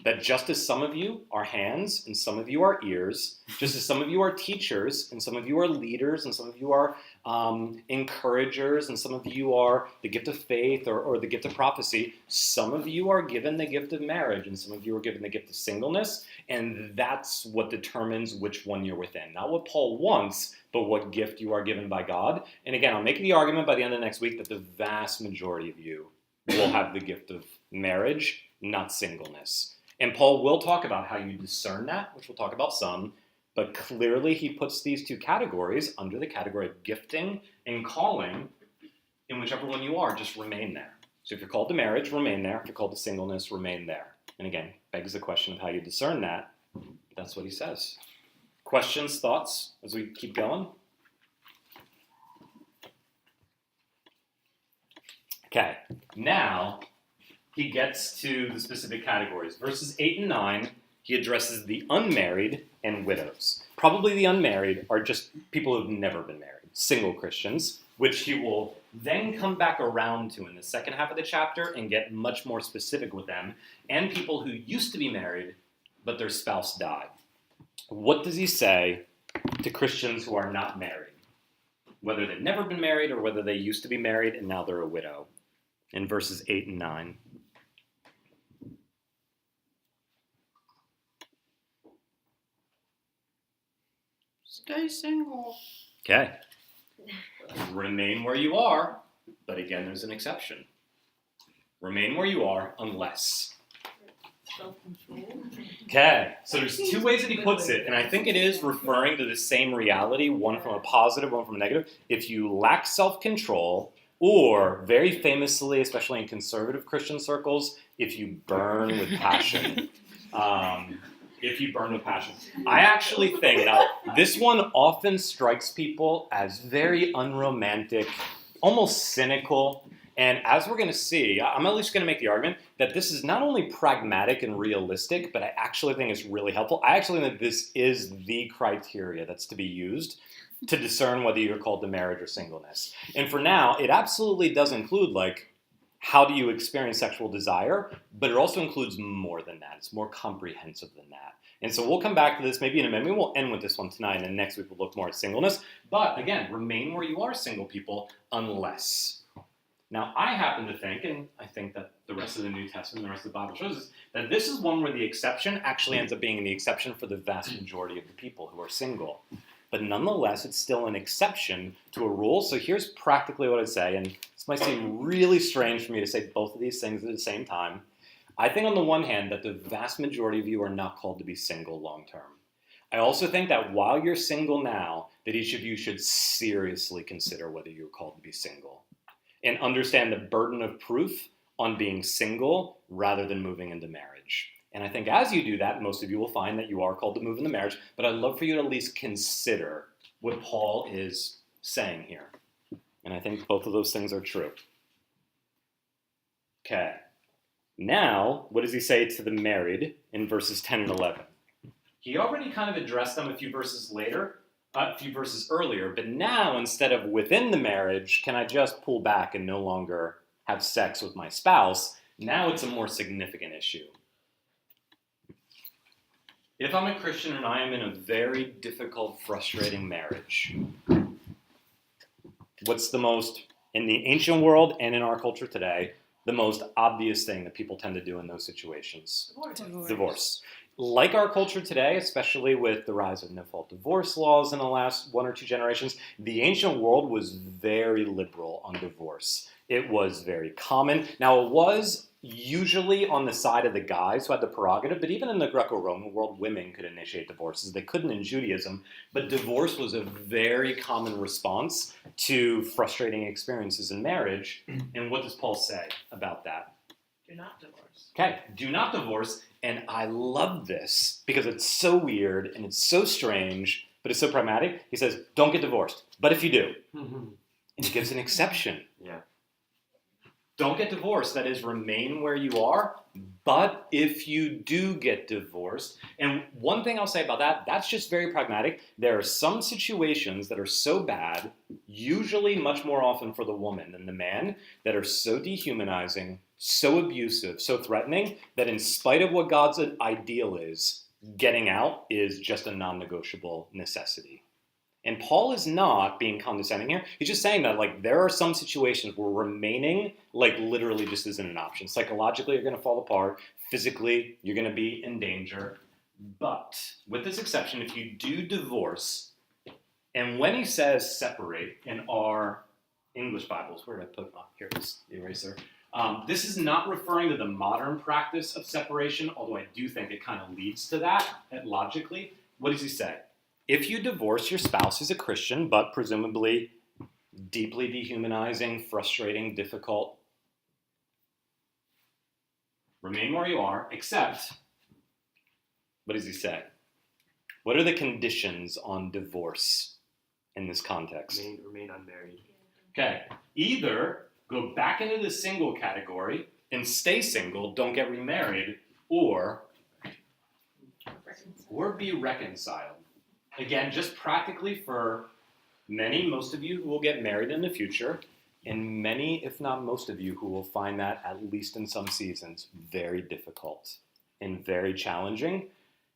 That just as some of you are hands and some of you are ears, just as some of you are teachers and some of you are leaders and some of you are encouragers and some of you are the gift of faith or the gift of prophecy, some of you are given the gift of marriage and some of you are given the gift of singleness, and that's what determines which one you're within. Not what Paul wants, but what gift you are given by God. And again, I'll make the argument by the end of next week that the vast majority of you will have the gift of marriage, not singleness. And Paul will talk about how you discern that, which we'll talk about some, but clearly he puts these two categories under the category of gifting and calling, in whichever one you are, just remain there. So if you're called to marriage, remain there. If you're called to singleness, remain there. And again, begs the question of how you discern that. That's what he says. Questions, thoughts, as we keep going? Okay, now he gets to the specific categories. Verses 8 and 9, he addresses the unmarried and widows. Probably the unmarried are just people who have never been married, single Christians, which he will then come back around to in the second half of the chapter and get much more specific with them, and people who used to be married, but their spouse died. What does he say to Christians who are not married? Whether they've never been married or whether they used to be married and now they're a widow. In verses 8 and 9. Stay single. Okay. Remain where you are, but again, there's an exception. Remain where you are unless. Self-control. Okay, so there's two ways that he puts it, and I think it is referring to the same reality, one from a positive, one from a negative. If you lack self-control, or very famously, especially in conservative Christian circles, if you burn with passion. If you burn with passion. I actually think, now, this one often strikes people as very unromantic, almost cynical, and as we're going to see, I'm at least going to make the argument that this is not only pragmatic and realistic, but I actually think it's really helpful. I actually think this is the criteria that's to be used to discern whether you're called to marriage or singleness. And for now, it absolutely does include, like, how do you experience sexual desire? But it also includes more than that. It's more comprehensive than that. And so we'll come back to this maybe in a minute. Maybe we'll end with this one tonight, and then next week we'll look more at singleness. But again, remain where you are, single people, unless. Now, I happen to think, and I think that the rest of the New Testament, the rest of the Bible shows us, that this is one where the exception actually ends up being the exception for the vast majority of the people who are single. But nonetheless, it's still an exception to a rule. So here's practically what I'd say, and this might seem really strange for me to say both of these things at the same time. I think on the one hand that the vast majority of you are not called to be single long term. I also think that while you're single now, that each of you should seriously consider whether you're called to be single and understand the burden of proof on being single rather than moving into marriage. And I think as you do that, most of you will find that you are called to move into marriage, but I'd love for you to at least consider what Paul is saying here. And I think both of those things are true. Okay. Now, what does he say to the married in verses 10 and 11? He already kind of addressed them a few verses earlier, but now instead of within the marriage, can I just pull back and no longer have sex with my spouse? Now it's a more significant issue. If I'm a Christian and I am in a very difficult, frustrating marriage, what's the most, in the ancient world and in our culture today, the most obvious thing that people tend to do in those situations? Divorce. Like our culture today, especially with the rise of no-fault divorce laws in the last 1 or 2 generations, the ancient world was very liberal on divorce. It was very common. Now, it was usually on the side of the guys who had the prerogative, but even in the Greco-Roman world, women could initiate divorces. They couldn't in Judaism, but divorce was a very common response to frustrating experiences in marriage. And what does Paul say about that? Do not divorce. Okay, do not divorce. And I love this because it's so weird and it's so strange, but it's so pragmatic. He says, don't get divorced. But if you do, And he gives an exception. Yeah. Don't get divorced. That is, remain where you are. But if you do get divorced, and one thing I'll say about that, that's just very pragmatic. There are some situations that are so bad, usually much more often for the woman than the man, that are so dehumanizing, so abusive, so threatening, that in spite of what God's ideal is, getting out is just a non-negotiable necessity. And Paul is not being condescending here. He's just saying that, like, there are some situations where remaining, like, literally just isn't an option. Psychologically, you're going to fall apart. Physically, you're going to be in danger. But with this exception, if you do divorce, and when he says separate in our English Bibles, where did I put? Oh, here it is, the eraser. This is not referring to the modern practice of separation, although I do think it kind of leads to that, logically. What does he say? If you divorce your spouse who's a Christian, but presumably deeply dehumanizing, frustrating, difficult, remain where you are, except, what does he say? What are the conditions on divorce in this context? Remain unmarried. Okay, either go back into the single category and stay single, don't get remarried, or be reconciled. Again, just practically for most of you who will get married in the future, and many, if not most of you, who will find that, at least in some seasons, very difficult and very challenging.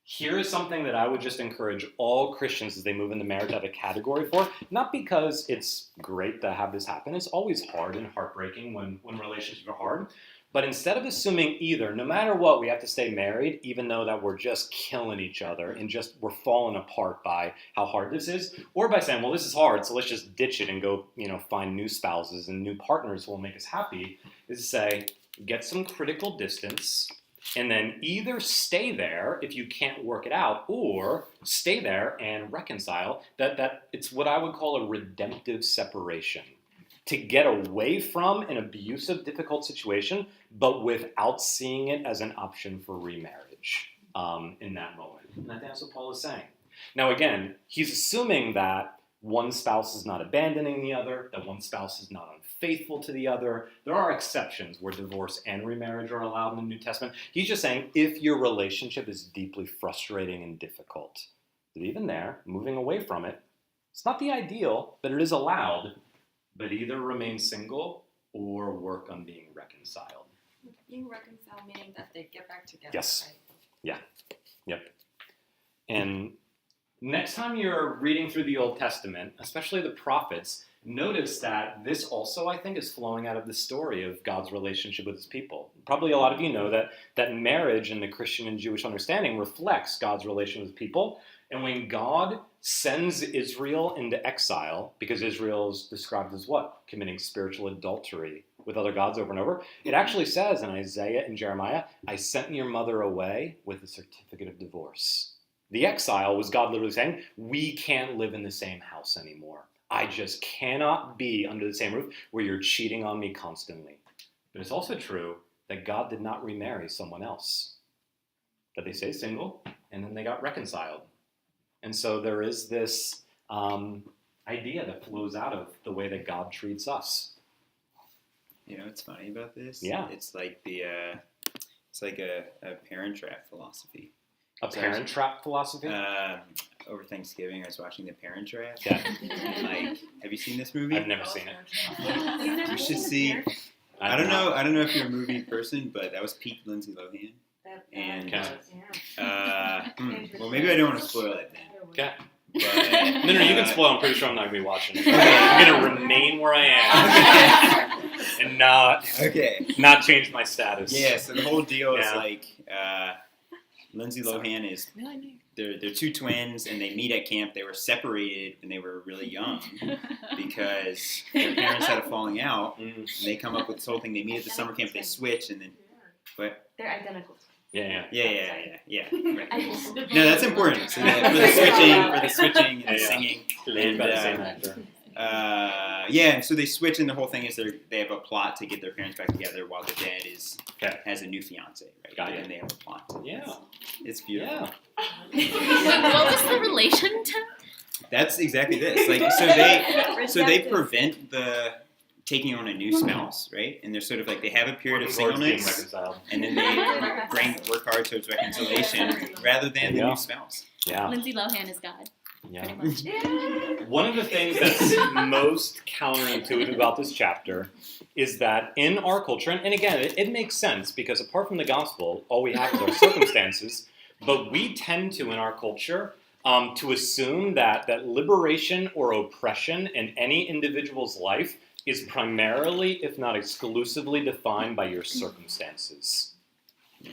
Here is something that I would just encourage all Christians as they move into marriage to have a category for, not because it's great to have this happen. It's always hard and heartbreaking when relationships are hard. But instead of assuming either, no matter what, we have to stay married, even though that we're just killing each other and just we're falling apart by how hard this is, or by saying, well, this is hard, so let's just ditch it and go, find new spouses and new partners who will make us happy, is to say, get some critical distance, and then either stay there if you can't work it out, or stay there and reconcile. That it's what I would call a redemptive separation. To get away from an abusive, difficult situation, but without seeing it as an option for remarriage in that moment. And I think that's what Paul is saying. Now again, he's assuming that one spouse is not abandoning the other, that one spouse is not unfaithful to the other. There are exceptions where divorce and remarriage are allowed in the New Testament. He's just saying if your relationship is deeply frustrating and difficult, that even there, moving away from it, it's not the ideal, but it is allowed. But either remain single or work on being reconciled. Being reconciled meaning that they get back together. Yes. Right? Yeah. Yep. And next time you're reading through the Old Testament, especially the prophets, notice that this also, I think, is flowing out of the story of God's relationship with his people. Probably a lot of you know that marriage in the Christian and Jewish understanding reflects God's relation with people. And when God sends Israel into exile, because Israel is described as what? Committing spiritual adultery with other gods over and over. It actually says in Isaiah and Jeremiah, I sent your mother away with a certificate of divorce. The exile was God literally saying, we can't live in the same house anymore. I just cannot be under the same roof where you're cheating on me constantly. But it's also true that God did not remarry someone else. That they stayed single, and then they got reconciled. And so there is this idea that flows out of the way that God treats us. You know what's funny about this? Yeah. It's like a Parent Trap philosophy. A Parent Trap philosophy? Over Thanksgiving, I was watching The Parent Trap. Yeah. And have you seen this movie? I've never seen it. You should see. I don't know if you're a movie person, but that was peak Lindsay Lohan. And well, maybe I don't want to spoil it then. Okay. But, No, you can spoil. I'm pretty sure I'm not going to be watching it. I'm going to remain where I am and not change my status. Yeah, so the whole deal is Yeah. like Lindsay Lohan is they're two twins and they meet at camp. They were separated when they were really young because their parents had a falling out. And they come up with this whole thing. They meet at the summer camp. They switch and then what? They're identical. Yeah. Right. No, that's important. So for the switching and the singing. Played by the same actor. And so they switch, and the whole thing is they have a plot to get their parents back together while the dad has a new fiance, right? Got it. And they have a plot. Yeah. It's beautiful. Yeah. What was the relation to? That's exactly this. Like, so they prevent the taking on a new spouse, right? And they're sort of like they have a period of Towards being singleness, reconciled. and then they work hard towards reconciliation rather than the Yeah. new spouse. Yeah. Lindsay Lohan is God, Yeah. pretty much. One of the things that's most counterintuitive about this chapter is that in our culture, and again, it makes sense because apart from the gospel, all we have is our circumstances, but we tend to, in our culture, to assume that liberation or oppression in any individual's life is primarily, if not exclusively, defined by your circumstances.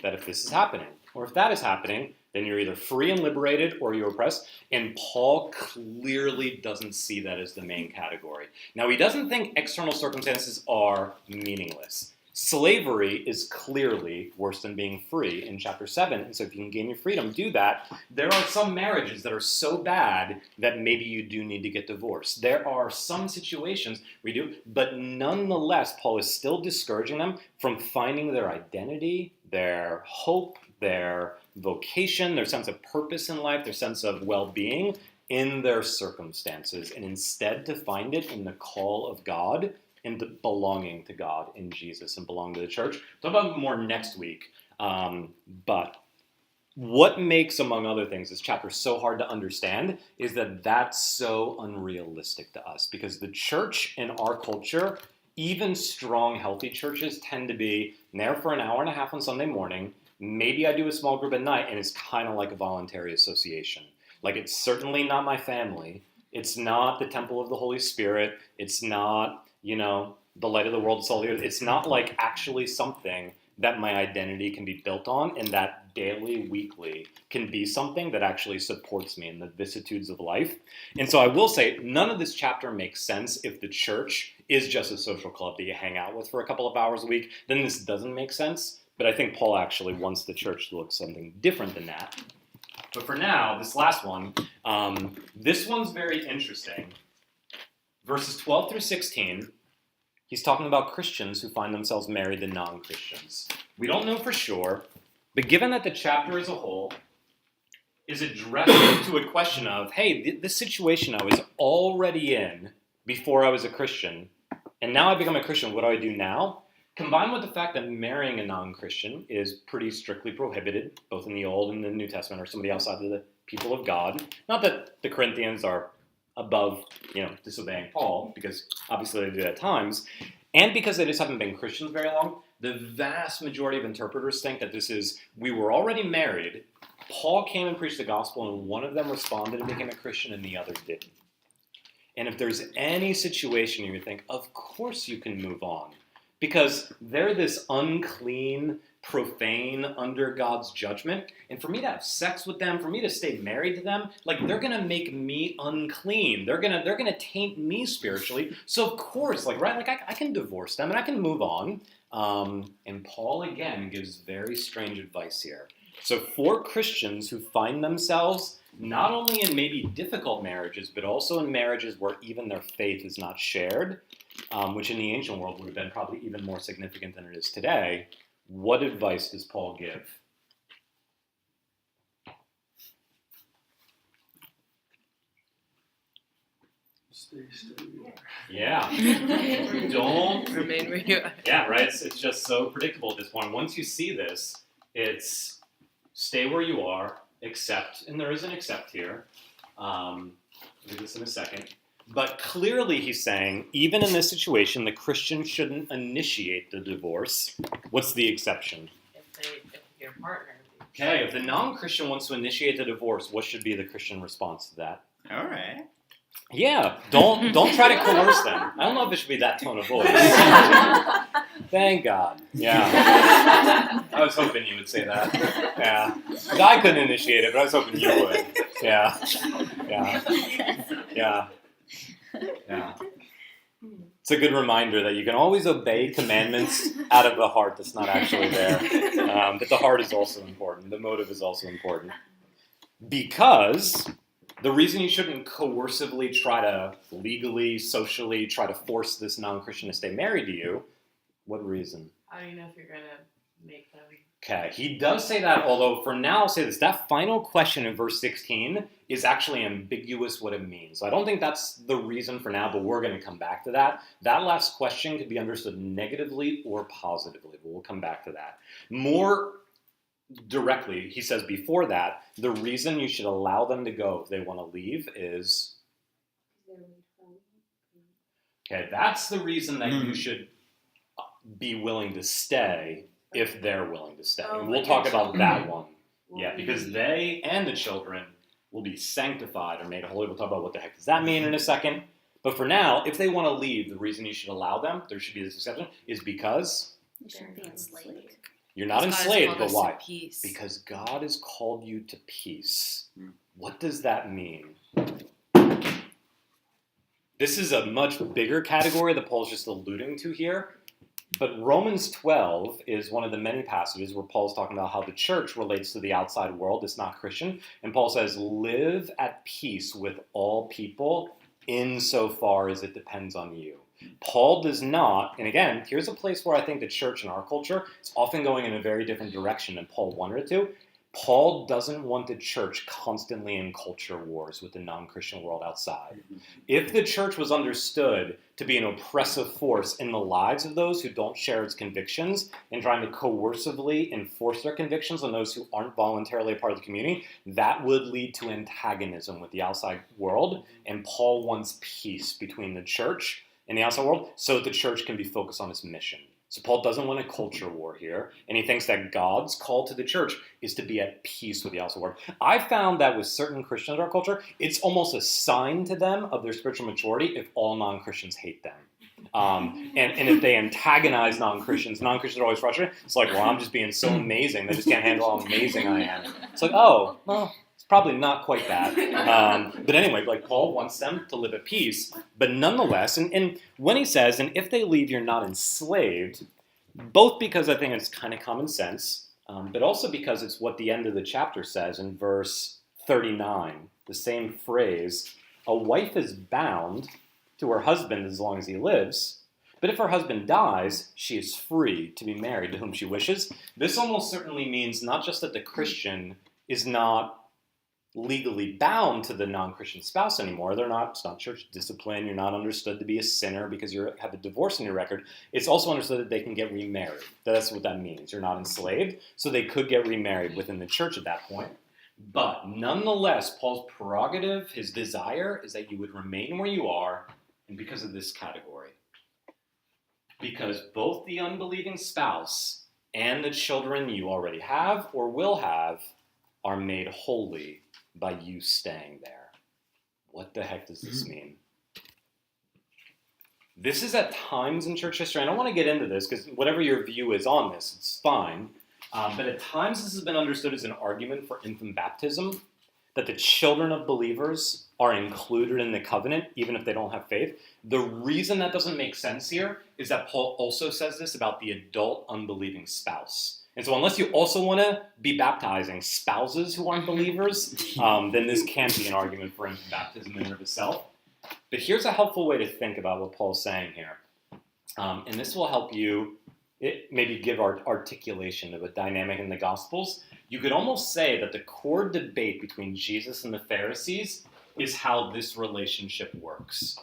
That if this is happening, or if that is happening, then you're either free and liberated or you're oppressed. And Paul clearly doesn't see that as the main category. Now, he doesn't think external circumstances are meaningless. Slavery is clearly worse than being free in chapter 7. And so if you can gain your freedom, do that. There are some marriages that are so bad that maybe you do need to get divorced. There are some situations we do, but nonetheless, Paul is still discouraging them from finding their identity, their hope, their vocation, their sense of purpose in life, their sense of well-being in their circumstances, and instead to find it in the call of God and the belonging to God in Jesus and belong to the church. Talk about more next week. But what makes, among other things, this chapter so hard to understand is that that's so unrealistic to us because the church in our culture, even strong, healthy churches, tend to be there for an hour and a half on Sunday morning. Maybe I do a small group at night, and it's kind of like a voluntary association. Like, it's certainly not my family. It's not the temple of the Holy Spirit. It's not, the light of the world, salt of the earth. It's not like actually something that my identity can be built on, and that daily, weekly can be something that actually supports me in the vicissitudes of life. And so I will say, none of this chapter makes sense if the church is just a social club that you hang out with for a couple of hours a week. Then this doesn't make sense. But I think Paul actually wants the church to look something different than that. But for now, this last one, this one's very interesting. Verses 12 through 16, he's talking about Christians who find themselves married to non-Christians. We don't know for sure, but given that the chapter as a whole is addressed to a question of, hey, this situation I was already in before I was a Christian, and now I become a Christian, what do I do now? Combined with the fact that marrying a non-Christian is pretty strictly prohibited, both in the Old and the New Testament, or somebody outside of the people of God. Not that the Corinthians are above, disobeying Paul, because obviously they do at times, and because they just haven't been Christians very long, the vast majority of interpreters think that this is, we were already married, Paul came and preached the gospel, and one of them responded and became a Christian, and the other didn't. And if there's any situation you think, of course you can move on, because they're this unclean, profane, under God's judgment. And for me to have sex with them, for me to stay married to them, like they're gonna make me unclean. They're gonna taint me spiritually. So of course, I can divorce them and I can move on. And Paul again gives very strange advice here. So for Christians who find themselves not only in maybe difficult marriages, but also in marriages where even their faith is not shared, which in the ancient world would have been probably even more significant than it is today, what advice does Paul give? Stay steady. Yeah. Don't remain where you are. Yeah, right? It's just so predictable at this point. Once you see this, it's stay where you are, accept, and there is an accept here. I'll do this in a second. But clearly he's saying, even in this situation, the Christian shouldn't initiate the divorce. What's the exception? If your partner. Okay, if the non-Christian wants to initiate the divorce, what should be the Christian response to that? All right. Yeah, don't try to coerce them. I don't know if it should be that tone of voice. Thank God. Yeah. I was hoping you would say that. Yeah. I couldn't initiate it, but I was hoping you would. Yeah. Yeah. Yeah. Yeah. It's a good reminder that you can always obey commandments out of the heart that's not actually there. But the heart is also important. The motive is also important. Because the reason you shouldn't coercively try to legally, socially try to force this non-Christian to stay married to you, what reason? How do you know if you're gonna make them Okay, he does say that, although for now I'll say this, that final question in verse 16 is actually ambiguous what it means. So I don't think that's the reason for now, but we're going to come back to that. That last question could be understood negatively or positively, but we'll come back to that. More directly, he says before that, the reason you should allow them to go if they want to leave is... Okay, that's the reason that you should be willing to stay if they're willing to stay. Oh, And we'll but talk your about that children one. will Yeah, be- because they and the children will be sanctified or made holy. We'll talk about what the heck does that mean in a second. But for now, if they want to leave, the reason you should allow them, there should be this exception, is because You shouldn't be enslaved. you're not God has enslaved. called But us why? to peace. Because God has called you to peace. Mm. What does that mean? This is a much bigger category that Paul's just alluding to here. But Romans 12 is one of the many passages where Paul's talking about how the church relates to the outside world that's not Christian. And Paul says, live at peace with all people insofar as it depends on you. Paul does not, and again, here's a place where I think the church in our culture is often going in a very different direction than Paul wanted it to. Paul doesn't want the church constantly in culture wars with the non-Christian world outside. If the church was understood to be an oppressive force in the lives of those who don't share its convictions and trying to coercively enforce their convictions on those who aren't voluntarily a part of the community, that would lead to antagonism with the outside world. And Paul wants peace between the church and the outside world so that the church can be focused on its mission. So Paul doesn't want a culture war here, and he thinks that God's call to the church is to be at peace with the outside world. I found that with certain Christians in our culture, it's almost a sign to them of their spiritual maturity if all non-Christians hate them. And if they antagonize non-Christians are always frustrated. It's like, well, I'm just being so amazing. They just can't handle how amazing I am. It's like, oh, well, it's probably not quite that. But anyway, like Paul wants them to live at peace. But nonetheless, and when he says, and if they leave, you're not enslaved, both because I think it's kind of common sense, but also because it's what the end of the chapter says in verse 39, the same phrase, a wife is bound to her husband as long as he lives, but if her husband dies, she is free to be married to whom she wishes. This almost certainly means not just that the Christian is not legally bound to the non-Christian spouse anymore. It's not church discipline. You're not understood to be a sinner because you have a divorce in your record. It's also understood that they can get remarried. That's what that means. You're not enslaved, so they could get remarried within the church at that point. But nonetheless, Paul's prerogative, his desire, is that you would remain where you are, and because of this category. Because both the unbelieving spouse and the children you already have or will have are made holy by you staying there. What the heck does this mean? This is at times in church history, and I don't want to get into this because whatever your view is on this, it's fine. But at times this has been understood as an argument for infant baptism, that the children of believers are included in the covenant, even if they don't have faith. The reason that doesn't make sense here is that Paul also says this about the adult unbelieving spouse. And so unless you also want to be baptizing spouses who aren't believers, then this can't be an argument for infant baptism in and of itself. But here's a helpful way to think about what Paul's saying here. And this will help you maybe give articulation of a dynamic in the Gospels. You could almost say that the core debate between Jesus and the Pharisees is how this relationship works.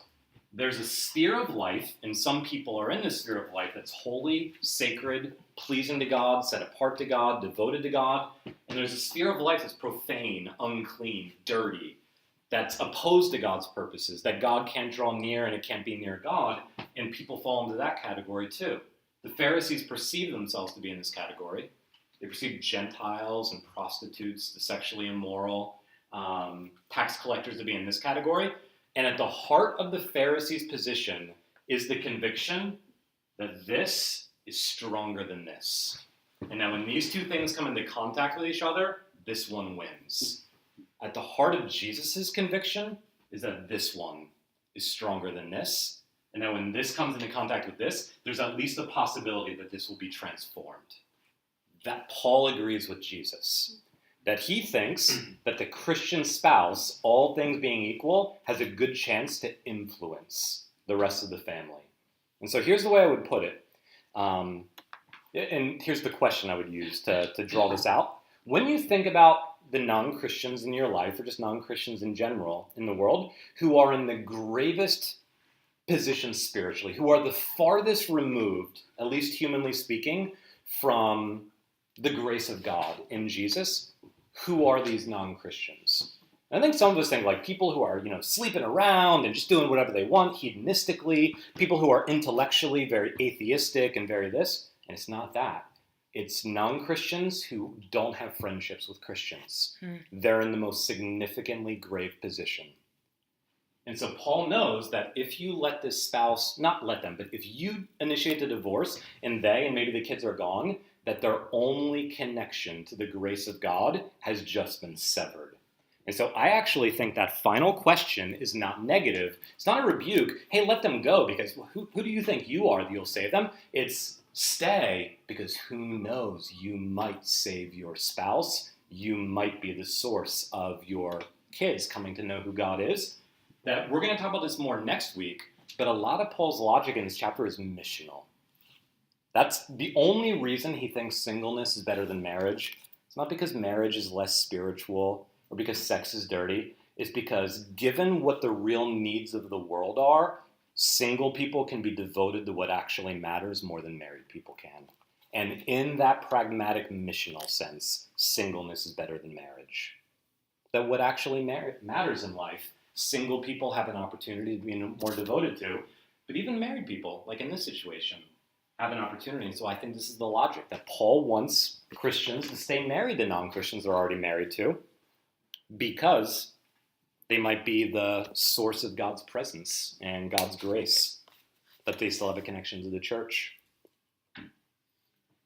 There's a sphere of life, and some people are in this sphere of life that's holy, sacred, pleasing to God, set apart to God, devoted to God. And there's a sphere of life that's profane, unclean, dirty, that's opposed to God's purposes, that God can't draw near and it can't be near God, and people fall into that category too. The Pharisees perceive themselves to be in this category. They perceive Gentiles and prostitutes, the sexually immoral, tax collectors to be in this category. And at the heart of the Pharisees' position is the conviction that this is stronger than this. And now when these two things come into contact with each other, this one wins. At the heart of Jesus' conviction is that this one is stronger than this. And now when this comes into contact with this, there's at least a possibility that this will be transformed. That Paul agrees with Jesus. That he thinks that the Christian spouse, all things being equal, has a good chance to influence the rest of the family. And so here's the way I would put it. And here's the question I would use to draw this out. When you think about the non-Christians in your life, or just non-Christians in general in the world, who are in the gravest position spiritually, who are the farthest removed, at least humanly speaking, from the grace of God in Jesus, who are these non-Christians? I think some of us think like people who are, sleeping around and just doing whatever they want hedonistically, people who are intellectually very atheistic and very this, and it's not that. It's non-Christians who don't have friendships with Christians. They're in the most significantly grave position. And so Paul knows that if you let this spouse, not let them, but if you initiate the divorce and they and maybe the kids are gone, that their only connection to the grace of God has just been severed. And so I actually think that final question is not negative. It's not a rebuke. Hey, let them go, because who do you think you are that you'll save them? It's stay, because who knows, you might save your spouse. You might be the source of your kids coming to know who God is. That we're going to talk about this more next week, but a lot of Paul's logic in this chapter is missional. That's the only reason he thinks singleness is better than marriage. It's not because marriage is less spiritual or because sex is dirty. It's because given what the real needs of the world are, single people can be devoted to what actually matters more than married people can. And in that pragmatic missional sense, singleness is better than marriage. That what actually matters in life, single people have an opportunity to be more devoted to, but even married people, like in this situation, have an opportunity. And so I think this is the logic, that Paul wants Christians to stay married to non-Christians they're already married to, because they might be the source of God's presence and God's grace, but they still have a connection to the church.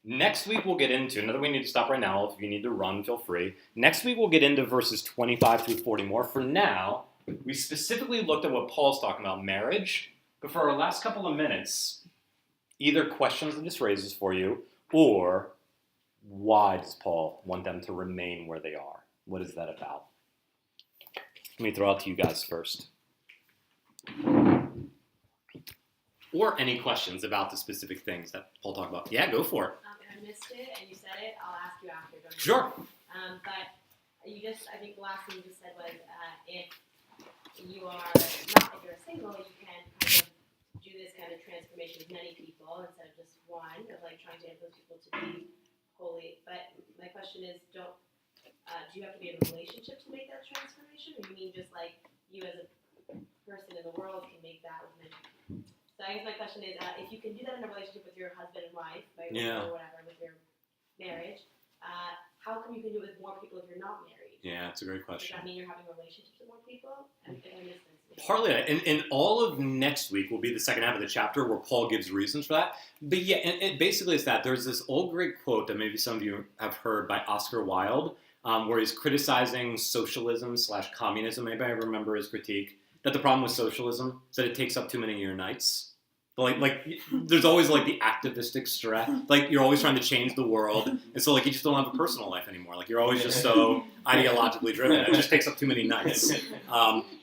Next week we'll get into, another we need to stop right now, if you need to run, feel free. Next week we'll get into verses 25 through 40 more. For now, we specifically looked at what Paul's talking about, marriage, but for our last couple of minutes, either questions that this raises for you, or why does Paul want them to remain where they are? What is that about? Let me throw out to you guys first. Or any questions about the specific things that Paul talked about. Yeah, go for it. I missed it, and you said it. I'll ask you after. Don't Sure. But I think the last thing you just said was if you are not, if you're single, you can kind of do this kind of transformation with many people instead of just one, of like trying to influence people to be holy. But my question is, do you have to be in a relationship to make that transformation, or you mean just like you as a person in the world can make that with many people? So I guess my question is, if you can do that in a relationship with your husband and wife, right, or whatever, with your marriage, how come you can do it with more people if you're not married? Yeah, it's a great question. Does that mean you're having relationships with more people? And if I miss this, Partly that. And all of next week will be the second half of the chapter where Paul gives reasons for that. But yeah, and basically it's that. There's this old great quote that maybe some of you have heard by Oscar Wilde, where he's criticizing socialism / communism. Anybody remember his critique? That the problem with socialism is that it takes up too many of your nights. Like there's always like the activistic stress. Like you're always trying to change the world, and so like you just don't have a personal life anymore. Like you're always just so ideologically driven. It just takes up too many nights.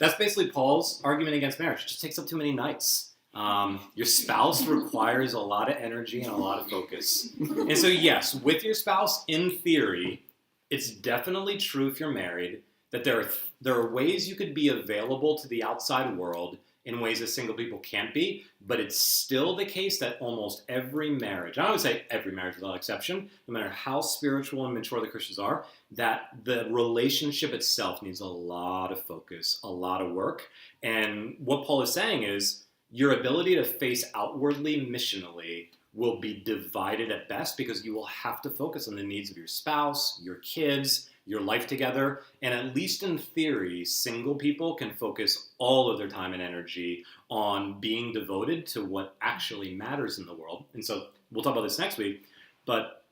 That's basically Paul's argument against marriage. It just takes up too many nights. Your spouse requires a lot of energy and a lot of focus. And so yes, with your spouse, in theory, it's definitely true if you're married that there are ways you could be available to the outside world in ways that single people can't be, but it's still the case that almost every marriage, and I would say every marriage without exception, no matter how spiritual and mature the Christians are, that the relationship itself needs a lot of focus, a lot of work. And what Paul is saying is your ability to face outwardly missionally will be divided at best because you will have to focus on the needs of your spouse, your kids, your life together, and at least in theory, single people can focus all of their time and energy on being devoted to what actually matters in the world. And so we'll talk about this next week, but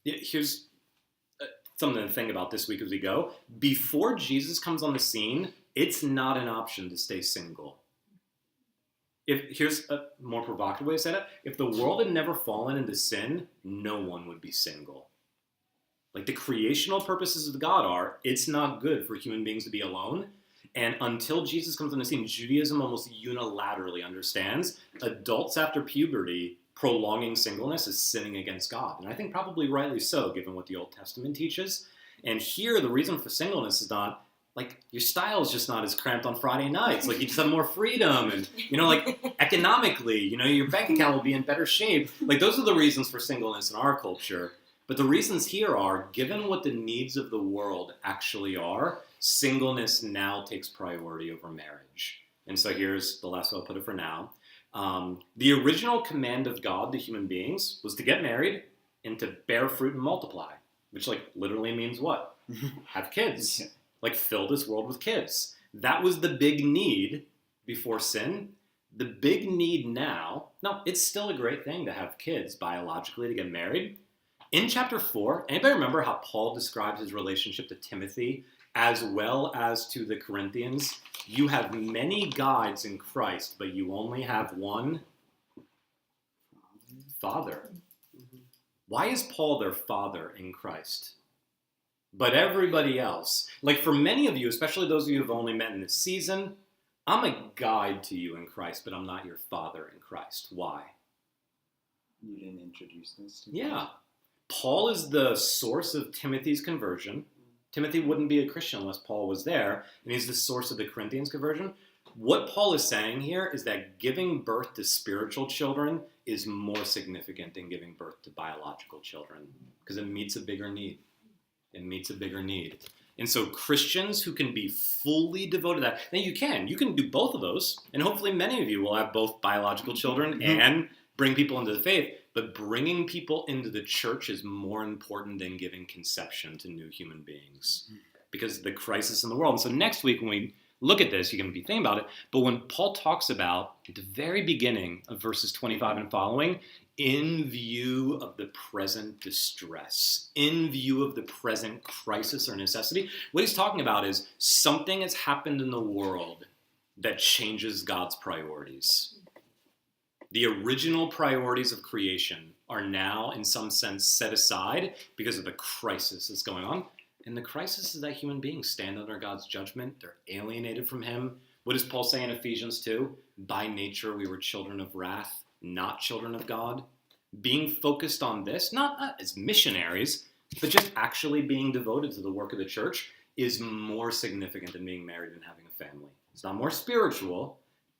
here's something to think about this week as we go. Before Jesus comes on the scene, it's not an option to stay single. Here's a more provocative way to say that. If the world had never fallen into sin, no one would be single. Like the creational purposes of God are, it's not good for human beings to be alone. And until Jesus comes on the scene, Judaism almost unilaterally understands adults after puberty prolonging singleness is sinning against God. And I think probably rightly so, given what the Old Testament teaches. And here, the reason for singleness is not, like, your style is just not as cramped on Friday nights. Like, you just have more freedom. And, like, economically, your bank account will be in better shape. Like, those are the reasons for singleness in our culture. But the reasons here are, given what the needs of the world actually are, singleness now takes priority over marriage. And so here's the last way I'll put it for now. The original command of God to human beings was to get married and to bear fruit and multiply, which, like, literally means what? Have kids. Like, fill this world with kids. That was the big need before sin. The big need now, it's still a great thing to have kids biologically, to get married. In chapter 4, anybody remember how Paul describes his relationship to Timothy as well as to the Corinthians? You have many guides in Christ, but you only have one father. Why is Paul their father in Christ? But everybody else, like for many of you, especially those of you who have only met in this season, I'm a guide to you in Christ, but I'm not your father in Christ. Why? You didn't introduce this to me. Yeah. Paul is the source of Timothy's conversion. Timothy wouldn't be a Christian unless Paul was there, and he's the source of the Corinthians' conversion. What Paul is saying here is that giving birth to spiritual children is more significant than giving birth to biological children, because it meets a bigger need. It meets a bigger need. And so Christians who can be fully devoted to that, now you can do both of those, and hopefully many of you will have both biological children and bring people into the faith, but bringing people into the church is more important than giving conception to new human beings, because of the crisis in the world. And so next week when we look at this, you can be thinking about it, but when Paul talks about, at the very beginning of verses 25 and following, in view of the present distress, in view of the present crisis or necessity, what he's talking about is something has happened in the world that changes God's priorities. The original priorities of creation are now, in some sense, set aside because of the crisis that's going on. And the crisis is that human beings stand under God's judgment. They're alienated from him. What does Paul say in Ephesians 2? By nature, we were children of wrath, not children of God. Being focused on this, not as missionaries, but just actually being devoted to the work of the church is more significant than being married and having a family. It's not more spiritual.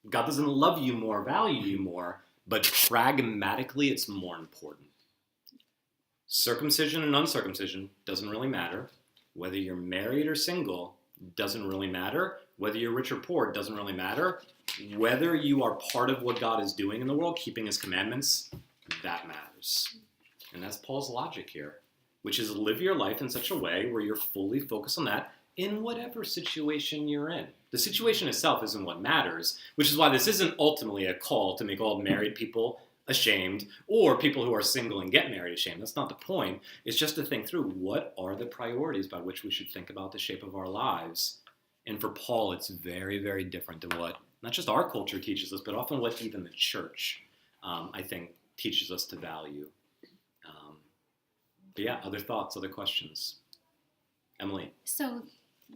God doesn't love you more, value you more, but pragmatically it's more important. Circumcision and uncircumcision doesn't really matter. Whether you're married or single doesn't really matter. Whether you're rich or poor doesn't really matter. Whether you are part of what God is doing in the world, keeping his commandments, that matters. And that's Paul's logic here, which is live your life in such a way where you're fully focused on that in whatever situation you're in. The situation itself isn't what matters, which is why this isn't ultimately a call to make all married people ashamed or people who are single and get married ashamed. That's not the point. It's just to think through what are the priorities by which we should think about the shape of our lives. And for Paul, it's very, very different than what not just our culture teaches us, but often what even the church, I think, teaches us to value. But yeah, other thoughts, other questions? Emily? So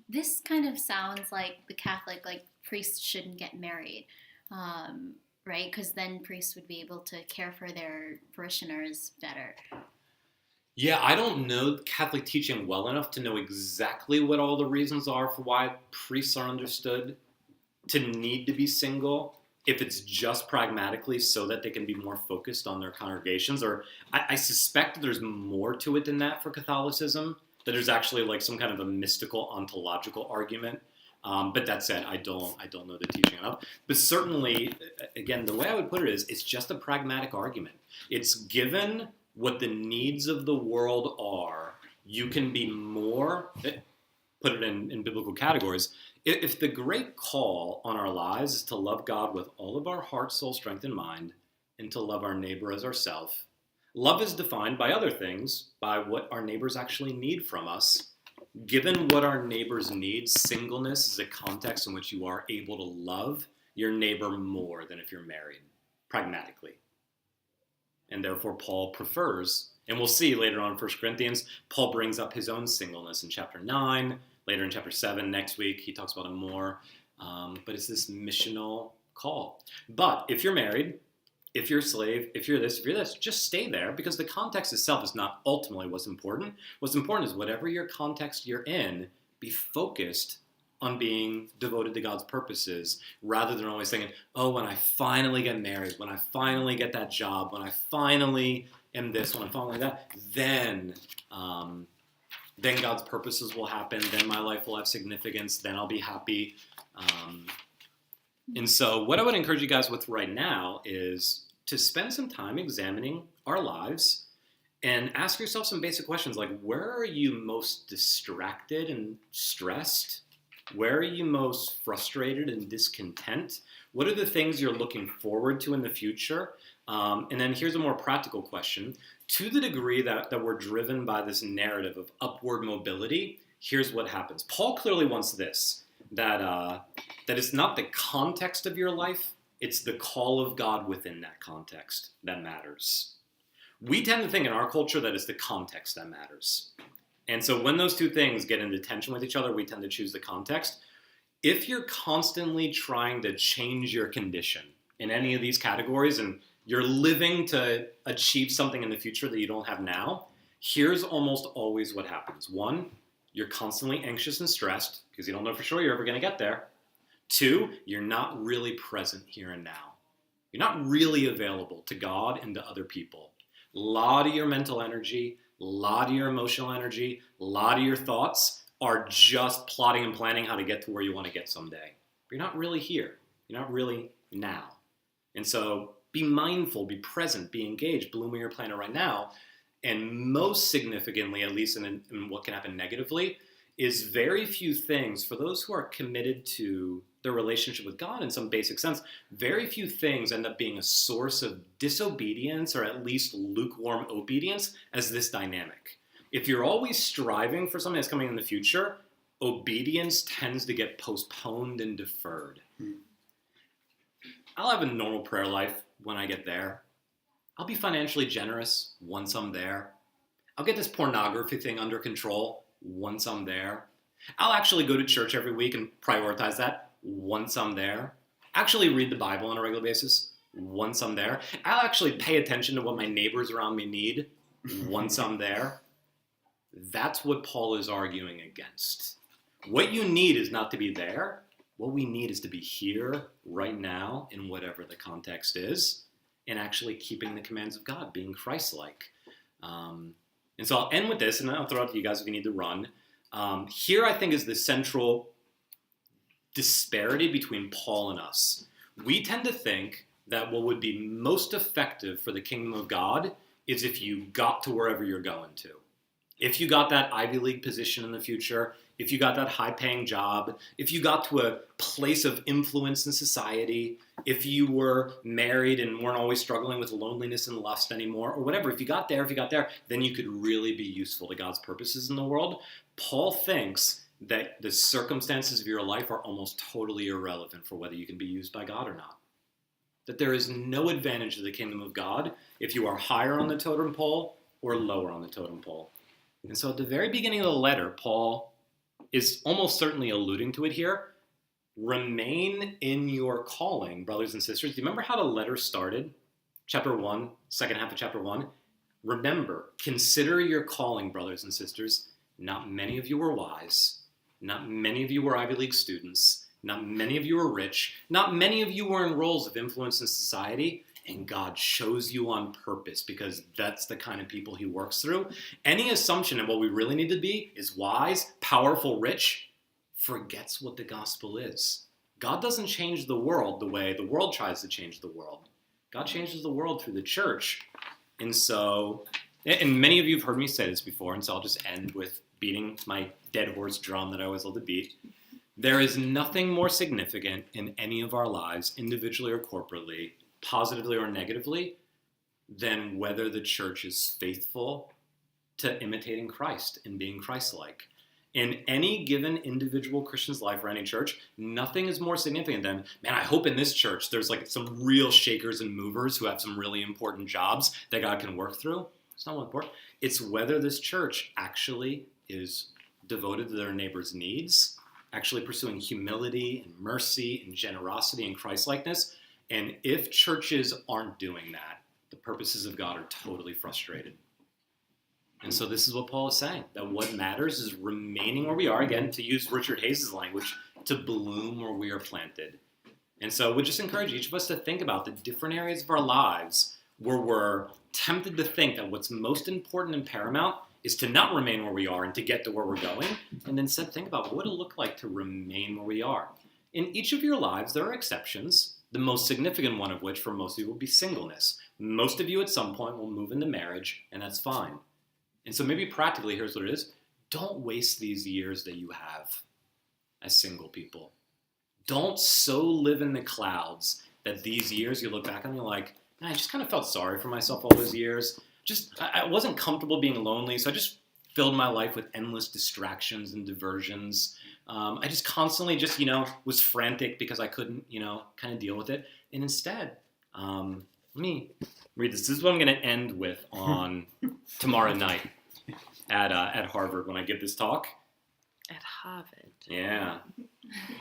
this kind of sounds like the Catholic, like priests shouldn't get married, right? Because then priests would be able to care for their parishioners better. Yeah, I don't know Catholic teaching well enough to know exactly what all the reasons are for why priests are understood to need to be single, if it's just pragmatically so that they can be more focused on their congregations, or I suspect there's more to it than that for Catholicism, that there's actually like some kind of a mystical ontological argument. But that said, I don't know the teaching enough. But certainly, again, the way I would put it is, it's just a pragmatic argument. It's given what the needs of the world are, you can be more, put it in biblical categories. If the great call on our lives is to love God with all of our heart, soul, strength, and mind, and to love our neighbor as ourselves, love is defined by other things, by what our neighbors actually need from us. Given what our neighbors need, singleness is a context in which you are able to love your neighbor more than if you're married, pragmatically. And therefore, Paul prefers, and we'll see later on in 1 Corinthians, Paul brings up his own singleness in chapter 9. Later in chapter 7, next week, he talks about it more. But it's this missional call. But if you're married, if you're a slave, if you're this, just stay there, because the context itself is not ultimately what's important. What's important is whatever your context you're in, be focused on being devoted to God's purposes, rather than always thinking, oh, when I finally get married, when I finally get that job, when I finally am this, when I'm finally that, then God's purposes will happen, then my life will have significance, then I'll be happy. And so what I would encourage you guys with right now is to spend some time examining our lives and ask yourself some basic questions like, where are you most distracted and stressed? Where are you most frustrated and discontent? What are the things you're looking forward to in the future? And then here's a more practical question. To the degree that we're driven by this narrative of upward mobility, here's what happens. Paul clearly wants this, that it's not the context of your life, it's the call of God within that context that matters. We tend to think in our culture that it's the context that matters. And so when those two things get into tension with each other, we tend to choose the context. If you're constantly trying to change your condition in any of these categories and you're living to achieve something in the future that you don't have now, here's almost always what happens. One, you're constantly anxious and stressed because you don't know for sure you're ever going to get there. Two, you're not really present here and now. You're not really available to God and to other people. A lot of your mental energy, a lot of your emotional energy, a lot of your thoughts are just plotting and planning how to get to where you want to get someday. You're not really here. You're not really now. And so be mindful, be present, be engaged, bloom where you're planning right now. And most significantly, at least in what can happen negatively, is very few things, for those who are committed to their relationship with God in some basic sense, very few things end up being a source of disobedience or at least lukewarm obedience as this dynamic. If you're always striving for something that's coming in the future, obedience tends to get postponed and deferred. I'll have a normal prayer life when I get there. I'll be financially generous once I'm there. I'll get this pornography thing under control once I'm there. I'll actually go to church every week and prioritize that once I'm there. Actually read the Bible on a regular basis once I'm there. I'll actually pay attention to what my neighbors around me need once I'm there. That's what Paul is arguing against. What you need is not to be there. What we need is to be here right now in whatever the context is, and actually keeping the commands of God, being Christ-like. And so I'll end with this, and then I'll throw it to you guys if you need to run. Here, I think, is the central disparity between Paul and us. We tend to think that what would be most effective for the kingdom of God is if you got to wherever you're going to. If you got that Ivy League position in the future, if you got that high-paying job, if you got to a place of influence in society, if you were married and weren't always struggling with loneliness and lust anymore, or whatever, if you got there, then you could really be useful to God's purposes in the world. Paul thinks that the circumstances of your life are almost totally irrelevant for whether you can be used by God or not. That there is no advantage to the kingdom of God if you are higher on the totem pole or lower on the totem pole. And so at the very beginning of the letter, Paul is almost certainly alluding to it here. Remain in your calling, brothers and sisters. Do you remember how the letter started? Chapter 1, second half of chapter 1. Remember, consider your calling, brothers and sisters. Not many of you were wise. Not many of you were Ivy League students. Not many of you were rich. Not many of you were in roles of influence in society. And God chose you on purpose because that's the kind of people he works through. Any assumption that what we really need to be is wise, powerful, rich, forgets what the gospel is. God doesn't change the world the way the world tries to change the world. God changes the world through the church. And so, and many of you have heard me say this before, and so I'll just end with beating my dead horse drum that I always love to beat. There is nothing more significant in any of our lives, individually or corporately, positively or negatively, than whether the church is faithful to imitating Christ and being Christ-like. In any given individual Christian's life or any church, nothing is more significant than, man, I hope in this church there's like some real shakers and movers who have some really important jobs that God can work through. It's not what important. It's whether this church actually is devoted to their neighbor's needs, actually pursuing humility and mercy and generosity and Christ-likeness, And if churches aren't doing that, the purposes of God are totally frustrated. And so this is what Paul is saying, that what matters is remaining where we are, again, to use Richard Hayes' language, to bloom where we are planted. And so we just encourage each of us to think about the different areas of our lives where we're tempted to think that what's most important and paramount is to not remain where we are and to get to where we're going, and instead think about what would it look like to remain where we are. In each of your lives, there are exceptions, the most significant one of which for most of you will be singleness. Most of you at some point will move into marriage, and that's fine. And so maybe practically, here's what it is. Don't waste these years that you have as single people. Don't so live in the clouds that these years you look back and you're like, man, I just kind of felt sorry for myself all those years. I wasn't comfortable being lonely, so I just filled my life with endless distractions and diversions. I just constantly was frantic because I couldn't, kind of deal with it. And instead, let me read this. This is what I'm going to end with on tomorrow night at Harvard when I give this talk. At Harvard. Yeah.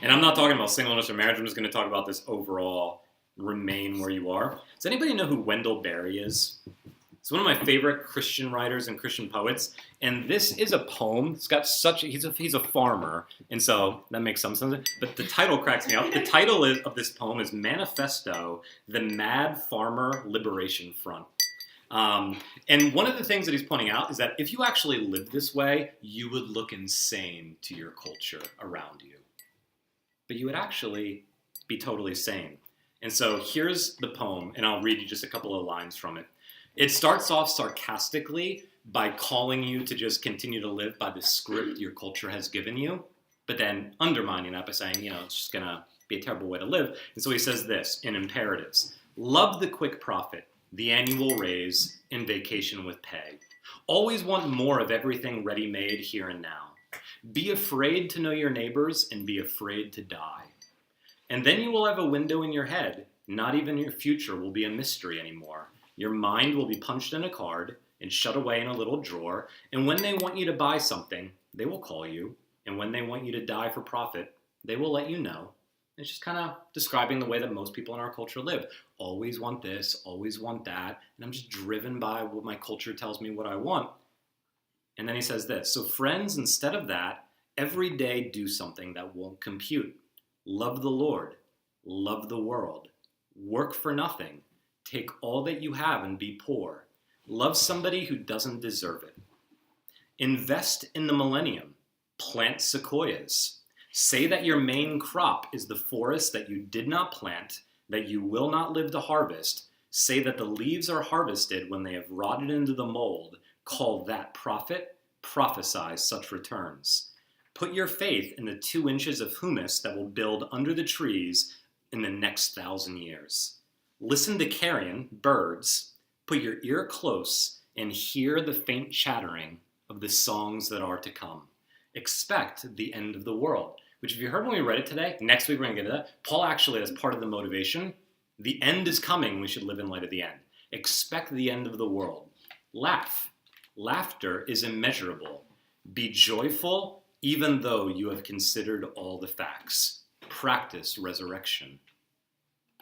And I'm not talking about singleness or marriage. I'm just going to talk about this overall remain where you are. Does anybody know who Wendell Berry is? He's one of my favorite Christian writers and Christian poets. And this is a poem. It's got he's a farmer. And so that makes some sense. But the title cracks me up. The title of this poem is Manifesto, the Mad Farmer Liberation Front. And one of the things that he's pointing out is that if you actually lived this way, you would look insane to your culture around you. But you would actually be totally sane. And so here's the poem, and I'll read you just a couple of lines from it. It starts off sarcastically by calling you to just continue to live by the script your culture has given you, but then undermining that by saying, it's just going to be a terrible way to live. And so he says this in imperatives. Love the quick profit, the annual raise, and vacation with pay. Always want more of everything ready-made here and now. Be afraid to know your neighbors and be afraid to die. And then you will have a window in your head. Not even your future will be a mystery anymore. Your mind will be punched in a card and shut away in a little drawer. And when they want you to buy something, they will call you. And when they want you to die for profit, they will let you know. It's just kind of describing the way that most people in our culture live. Always want this, always want that. And I'm just driven by what my culture tells me what I want. And then he says this. So friends, instead of that, every day do something that won't compute. Love the Lord. Love the world. Work for nothing. Take all that you have and be poor. Love somebody who doesn't deserve it. Invest in the millennium. Plant sequoias. Say that your main crop is the forest that you did not plant, that you will not live to harvest. Say that the leaves are harvested when they have rotted into the mold. Call that profit. Prophesy such returns. Put your faith in the 2 inches of humus that will build under the trees in the next 1,000 years. Listen to carrion, birds. Put your ear close and hear the faint chattering of the songs that are to come. Expect the end of the world, which if you heard when we read it today, next week we're going to get to that. Paul actually, as part of the motivation, the end is coming. We should live in light of the end. Expect the end of the world. Laugh. Laughter is immeasurable. Be joyful even though you have considered all the facts. Practice resurrection.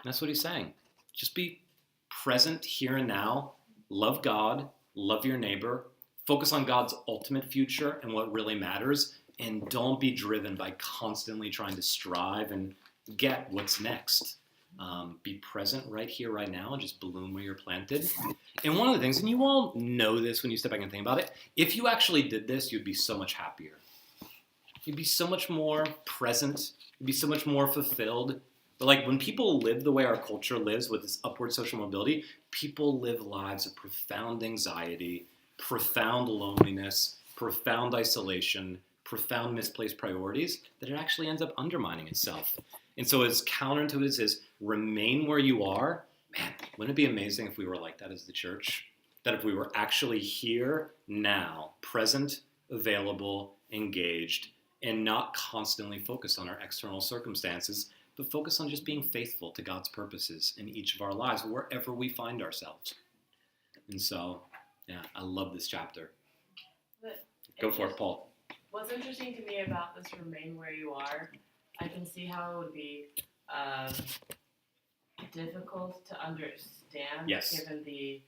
That's what he's saying. Just be present here and now. Love God. Love your neighbor. Focus on God's ultimate future and what really matters. And don't be driven by constantly trying to strive and get what's next. Be present right here, right now, and just bloom where you're planted. And one of the things, and you all know this when you step back and think about it, if you actually did this, you'd be so much happier. You'd be so much more present. You'd be so much more fulfilled. But like when people live the way our culture lives with this upward social mobility, people live lives of profound anxiety, profound loneliness, profound isolation, profound misplaced priorities, that it actually ends up undermining itself. And so as counterintuitive as remain where you are, man, wouldn't it be amazing if we were like that as the church? That if we were actually here now, present, available, engaged, and not constantly focused on our external circumstances, but focus on just being faithful to God's purposes in each of our lives, wherever we find ourselves. And so, yeah, I love this chapter. Go for it, Paul. What's interesting to me about this remain where you are, I can see how it would be difficult to understand Yes. given the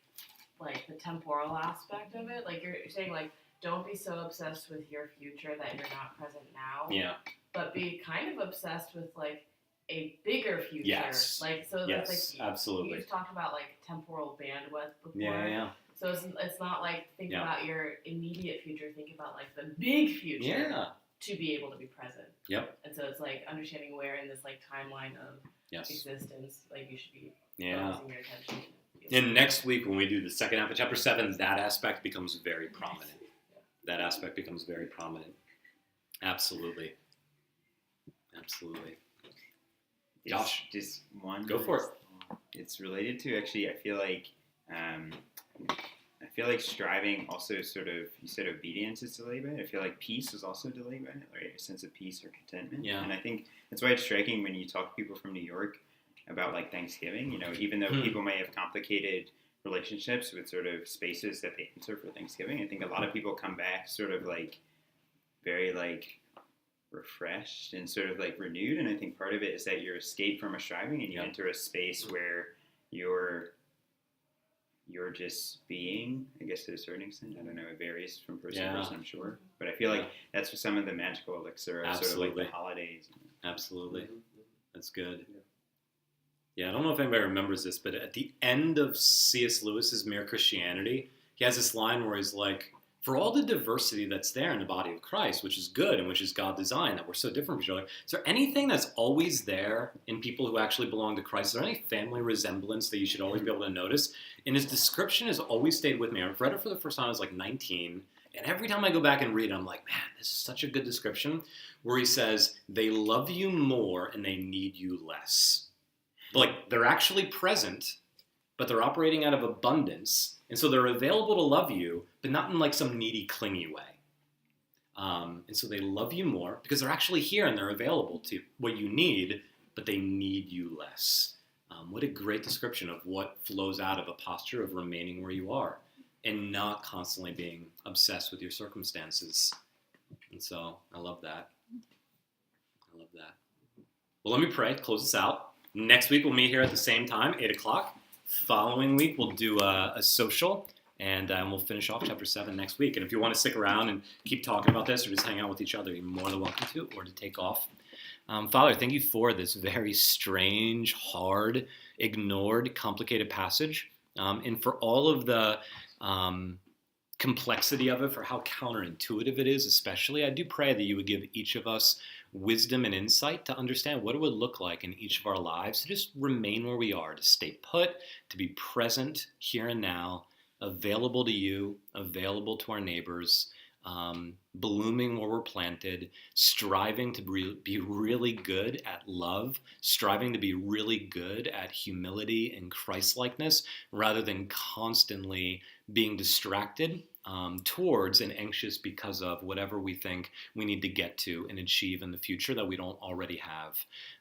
temporal aspect of it. Like you're saying, like, don't be so obsessed with your future that you're not present now. Yeah. But be kind of obsessed with like a bigger future. Yes. Like so Yes. that's like Absolutely. you just talked about like temporal bandwidth before. Yeah. So it's not like think Yeah. about your immediate future, think about like the big future Yeah. to be able to be present. Yep. And so it's like understanding where in this like timeline of Yes. existence, like you should be Yeah. focusing your attention. And next week, when we do the second half of chapter 7, that aspect becomes very prominent. That aspect becomes very prominent. Absolutely. Absolutely. Josh. Just one. Go for it. It's related to actually. I feel like striving also sort of, you said obedience is delayed by it. I feel like peace is also delayed by it, right? A sense of peace or contentment. Yeah. And I think that's why it's striking when you talk to people from New York about like Thanksgiving. You know, even though people may have complicated relationships with sort of spaces that they enter for Thanksgiving, I think a lot of people come back sort of like very like refreshed and sort of like renewed. And I think part of it is that you're escaped from a striving and you enter a space where you're just being, I guess to a certain extent. I don't know, it varies from person to person, I'm sure. But I feel like that's some of the magical elixir of sort of like the holidays. Absolutely. That's good. Yeah, I don't know if anybody remembers this, but at the end of C.S. Lewis's Mere Christianity, he has this line where he's like, for all the diversity that's there in the body of Christ, which is good and which is God designed, that we're so different from each other, is there anything that's always there in people who actually belong to Christ? Is there any family resemblance that you should always be able to notice? And his description has always stayed with me. I've read it for the first time I was like 19, and every time I go back and read it, I'm like, man, this is such a good description, where he says, they love you more and they need you less. But like, they're actually present, but they're operating out of abundance, and so they're available to love you, but not in like some needy, clingy way. And so they love you more because they're actually here and they're available to what you need, but they need you less. What a great description of what flows out of a posture of remaining where you are and not constantly being obsessed with your circumstances. And so I love that. I love that. Well, let me pray, close this out. Next week we'll meet here at the same time, 8 o'clock. Following week we'll do a social, and we'll finish off chapter 7 next week. And if you want to stick around and keep talking about this or just hang out with each other, you're more than welcome to, or to take off. Father, thank you for this very strange, hard, ignored, complicated passage, and for all of the complexity of it, for how counterintuitive it is especially. I do pray that you would give each of us wisdom and insight to understand what it would look like in each of our lives to just remain where we are, to stay put, to be present here and now, available to you, available to our neighbors, blooming where we're planted, striving to be really good at love, striving to be really good at humility and Christ-likeness, rather than constantly being distracted towards and anxious because of whatever we think we need to get to and achieve in the future that we don't already have.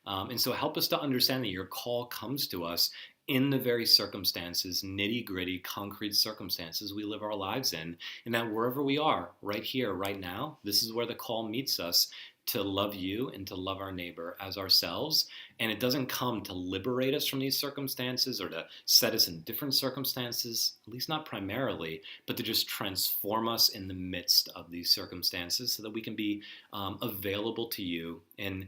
And so help us to understand that your call comes to us in the very circumstances, nitty-gritty, concrete circumstances we live our lives in, and that wherever we are, right here, right now, this is where the call meets us to love you and to love our neighbor as ourselves. And it doesn't come to liberate us from these circumstances or to set us in different circumstances, at least not primarily, but to just transform us in the midst of these circumstances so that we can be available to you and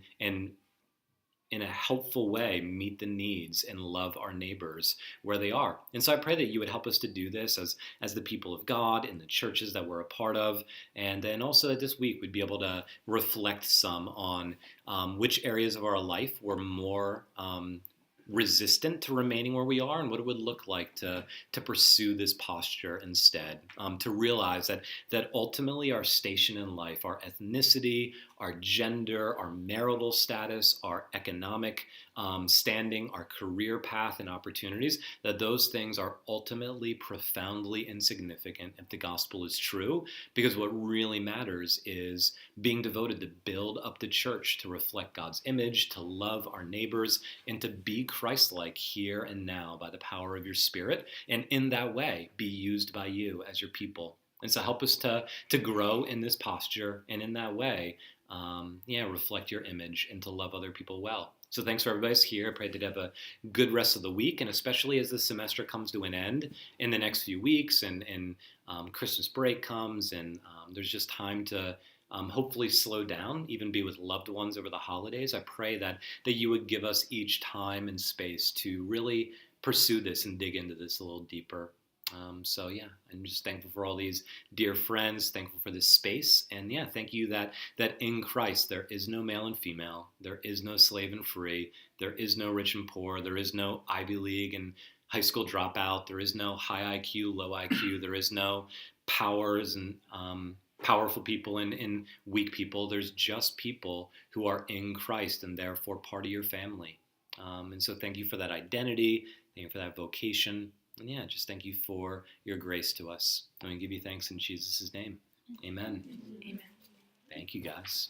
in a helpful way, meet the needs and love our neighbors where they are. And so I pray that you would help us to do this as the people of God in the churches that we're a part of. And then also that this week we'd be able to reflect some on which areas of our life we're more resistant to remaining where we are and what it would look like to pursue this posture instead. To realize that ultimately our station in life, our ethnicity, our gender, our marital status, our economic standing, our career path and opportunities, that those things are ultimately profoundly insignificant if the gospel is true, because what really matters is being devoted to build up the church, to reflect God's image, to love our neighbors, and to be Christ-like here and now by the power of your Spirit, and in that way be used by you as your people. And so help us to grow in this posture, and in that way, reflect your image and to love other people well. So thanks for everybody's here. I pray that you have a good rest of the week, and especially as the semester comes to an end in the next few weeks, and Christmas break comes, and there's just time to hopefully slow down, even be with loved ones over the holidays. I pray that you would give us each time and space to really pursue this and dig into this a little deeper. So yeah, I'm just thankful for all these dear friends, thankful for this space, and yeah, thank you that in Christ there is no male and female, there is no slave and free, there is no rich and poor, there is no Ivy League and high school dropout, there is no high IQ, low IQ, there is no powers and powerful people and weak people. There's just people who are in Christ and therefore part of your family. And so thank you for that identity, thank you for that vocation. And yeah, just thank you for your grace to us. And we give you thanks in Jesus' name. Amen. Amen. Thank you, guys.